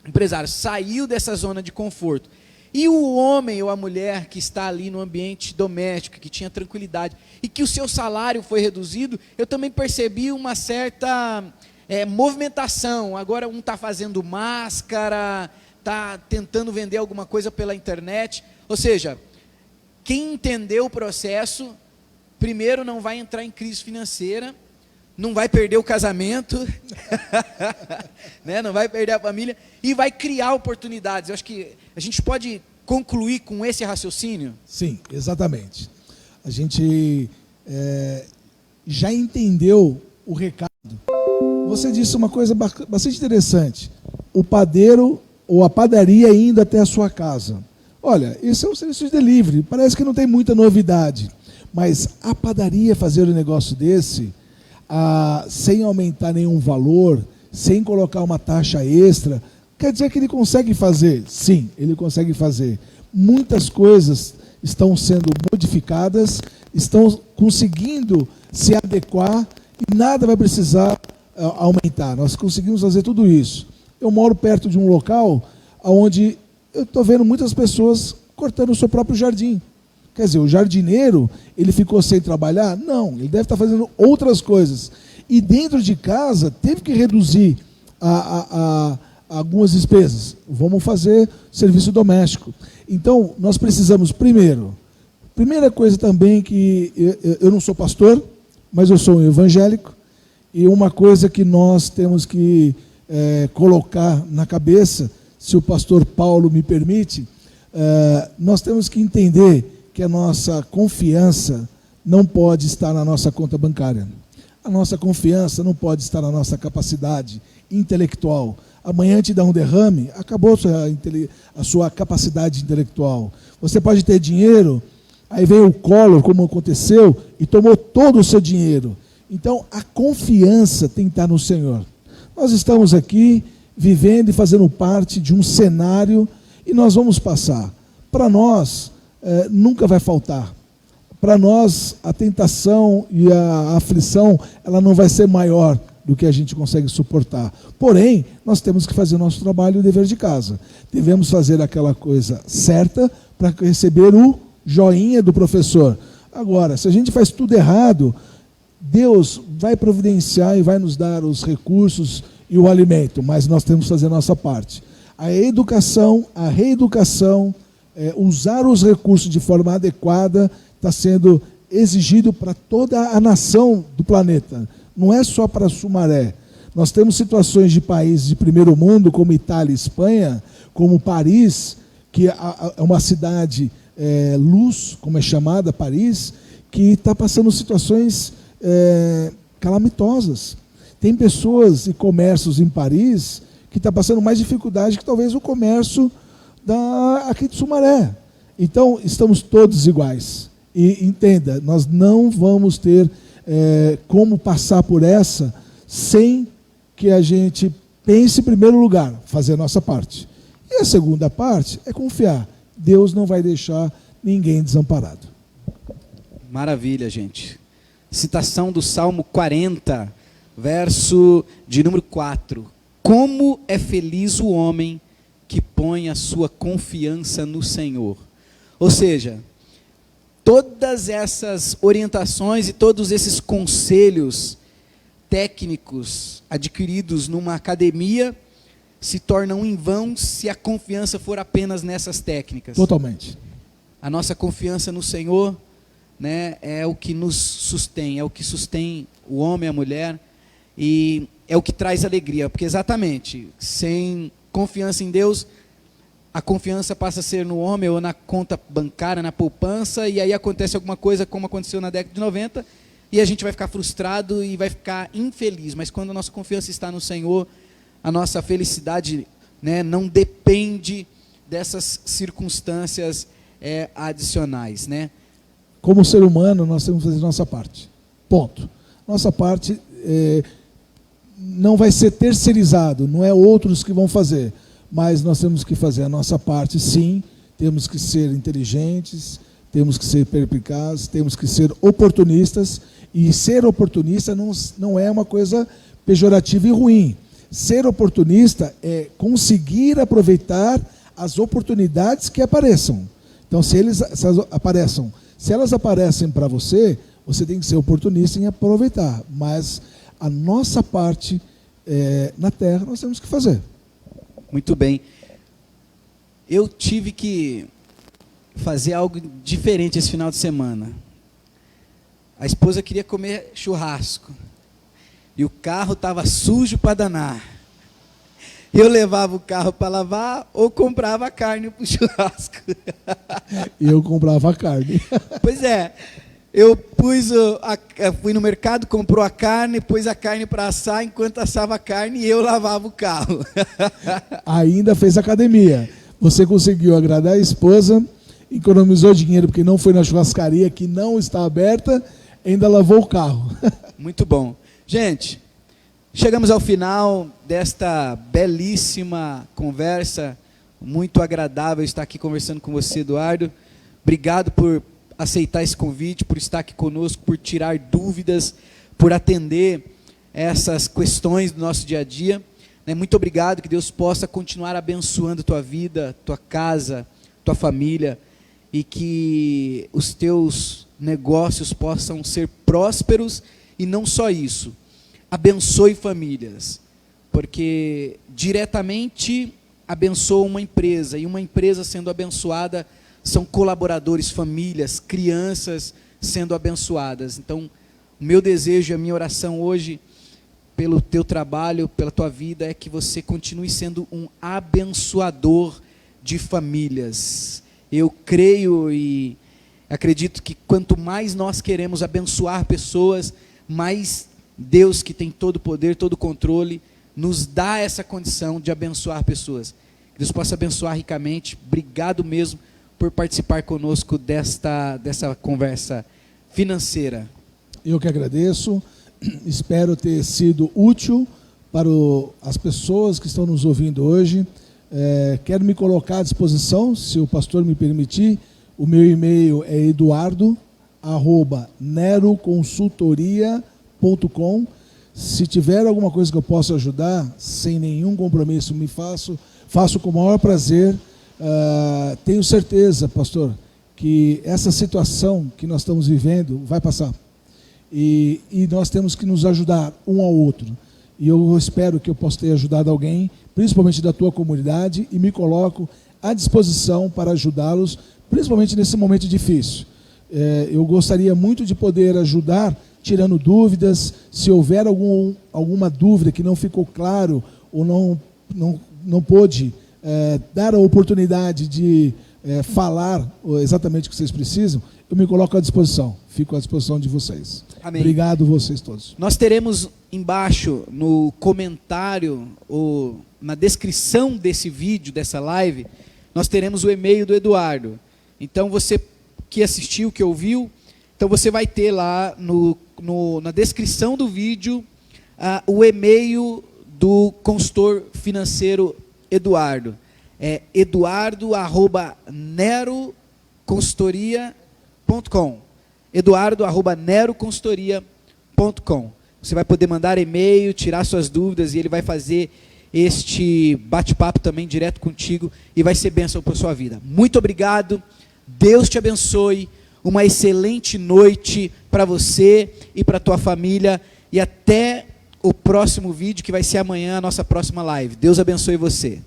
empresário, saiu dessa zona de conforto. E o homem ou a mulher que está ali no ambiente doméstico, que tinha tranquilidade, e que o seu salário foi reduzido, eu também percebi uma certa movimentação. Agora um está fazendo máscara, está tentando vender alguma coisa pela internet. Ou seja, quem entendeu o processo, primeiro não vai entrar em crise financeira, não vai perder o casamento, né? Não vai perder a família, e vai criar oportunidades. Eu acho que a gente pode concluir com esse raciocínio? Sim, exatamente. A gente já entendeu o recado. Você disse uma coisa bastante interessante. O padeiro ou a padaria indo até a sua casa. Olha, esse é um serviço de delivery, parece que não tem muita novidade, mas a padaria fazer um negócio desse, sem aumentar nenhum valor, sem colocar uma taxa extra, quer dizer que ele consegue fazer? Sim, ele consegue fazer. Muitas coisas estão sendo modificadas, estão conseguindo se adequar e nada vai precisar aumentar. Nós conseguimos fazer tudo isso. Eu moro perto de um local onde eu estou vendo muitas pessoas cortando o seu próprio jardim. Quer dizer, o jardineiro, ele ficou sem trabalhar? Não, ele deve estar fazendo outras coisas. E dentro de casa, teve que reduzir algumas despesas. Vamos fazer serviço doméstico. Então, nós precisamos, primeira coisa também, que eu não sou pastor, mas eu sou um evangélico, e uma coisa que nós temos que colocar na cabeça, se o pastor Paulo me permite, nós temos que entender que a nossa confiança não pode estar na nossa conta bancária. A nossa confiança não pode estar na nossa capacidade intelectual. Amanhã te dá um derrame, acabou a sua capacidade intelectual. Você pode ter dinheiro, aí vem o Collor, como aconteceu, e tomou todo o seu dinheiro. Então, a confiança tem que estar no Senhor. Nós estamos aqui vivendo e fazendo parte de um cenário e nós vamos passar. Para nós, nunca vai faltar. Para nós, a tentação e a aflição, ela não vai ser maior do que a gente consegue suportar. Porém, nós temos que fazer o nosso trabalho e o dever de casa. Devemos fazer aquela coisa certa para receber o joinha do professor. Agora, se a gente faz tudo errado, Deus vai providenciar e vai nos dar os recursos e o alimento, mas nós temos que fazer a nossa parte. A educação, a reeducação, usar os recursos de forma adequada está sendo exigido para toda a nação do planeta. Não é só para Sumaré. Nós temos situações de países de primeiro mundo, como Itália e Espanha, como Paris, que é uma cidade luz, como é chamada, Paris, que está passando situações calamitosas. Tem pessoas e comércios em Paris que está passando mais dificuldade que talvez o comércio aqui de Sumaré. Então, estamos todos iguais. E entenda, nós não vamos ter como passar por essa sem que a gente pense em primeiro lugar, fazer a nossa parte. E a segunda parte é confiar. Deus não vai deixar ninguém desamparado. Maravilha, gente. Citação do Salmo 40, verso de número 4. Como é feliz o homem que põe a sua confiança no Senhor. Ou seja, todas essas orientações e todos esses conselhos técnicos adquiridos numa academia se tornam em vão se a confiança for apenas nessas técnicas. Totalmente. A nossa confiança no Senhor, né, é o que nos sustém, é o que sustém o homem e a mulher, e é o que traz alegria, porque exatamente, sem confiança em Deus, a confiança passa a ser no homem ou na conta bancária, na poupança, e aí acontece alguma coisa como aconteceu na década de 90, e a gente vai ficar frustrado e vai ficar infeliz. Mas quando a nossa confiança está no Senhor, a nossa felicidade, né, não depende dessas circunstâncias adicionais, né? Como ser humano, nós temos que fazer nossa parte. Ponto. Nossa parte não vai ser terceirizado, não é outros que vão fazer. Mas nós temos que fazer a nossa parte, sim. Temos que ser inteligentes, temos que ser perspicazes, temos que ser oportunistas. E ser oportunista não é uma coisa pejorativa e ruim. Ser oportunista é conseguir aproveitar as oportunidades que apareçam. Então, se elas aparecem para você, você tem que ser oportunista em aproveitar. Mas a nossa parte na terra nós temos que fazer. Muito bem. Eu tive que fazer algo diferente esse final de semana. A esposa queria comer churrasco. E o carro estava sujo para danar. Eu levava o carro para lavar ou comprava carne para o churrasco. Eu comprava carne. Pois é. Eu fui no mercado, comprou a carne, pus a carne para assar, enquanto assava a carne, eu lavava o carro. Ainda fez academia. Você conseguiu agradar a esposa, economizou dinheiro porque não foi na churrascaria que não está aberta, ainda lavou o carro. Muito bom. Gente, chegamos ao final desta belíssima conversa, muito agradável estar aqui conversando com você, Eduardo. Obrigado por aceitar esse convite, por estar aqui conosco, por tirar dúvidas, por atender essas questões do nosso dia a dia. Muito obrigado, que Deus possa continuar abençoando tua vida, tua casa, tua família, e que os teus negócios possam ser prósperos, e não só isso, abençoe famílias, porque diretamente abençoa uma empresa, e uma empresa sendo abençoada, são colaboradores, famílias, crianças sendo abençoadas. Então, o meu desejo, a minha oração hoje, pelo teu trabalho, pela tua vida, é que você continue sendo um abençoador de famílias. Eu creio e acredito que quanto mais nós queremos abençoar pessoas, mais Deus, que tem todo o poder, todo o controle, nos dá essa condição de abençoar pessoas. Que Deus possa abençoar ricamente. Obrigado mesmo por participar conosco dessa conversa financeira. Eu que agradeço, espero ter sido útil para as pessoas que estão nos ouvindo hoje. Quero me colocar à disposição, se o pastor me permitir. O meu e-mail é eduardo@neroconsultoria.com. Se tiver alguma coisa que eu possa ajudar, sem nenhum compromisso, faço com o maior prazer. Tenho certeza, pastor, que essa situação que nós estamos vivendo vai passar. E nós temos que nos ajudar um ao outro. E eu espero que eu possa ter ajudado alguém, principalmente da tua comunidade, e me coloco à disposição para ajudá-los, principalmente nesse momento difícil. Eu gostaria muito de poder ajudar, tirando dúvidas. Se houver alguma dúvida que não ficou claro, ou não pôde dar a oportunidade de falar exatamente o que vocês precisam, eu me coloco à disposição. Fico à disposição de vocês. Amém. Obrigado vocês todos. Nós teremos embaixo, no comentário, ou na descrição desse vídeo, dessa live, nós teremos o e-mail do Eduardo. Então, você que assistiu, que ouviu, então você vai ter lá na descrição do vídeo o e-mail do consultor financeiro Eduardo. É eduardo@neroconsultoria.com. eduardo@neroconsultoria.com. Você vai poder mandar e-mail, tirar suas dúvidas e ele vai fazer este bate-papo também direto contigo e vai ser bênção para a sua vida. Muito obrigado, Deus te abençoe, uma excelente noite para você e para a tua família e até o próximo vídeo que vai ser amanhã, a nossa próxima live. Deus abençoe você.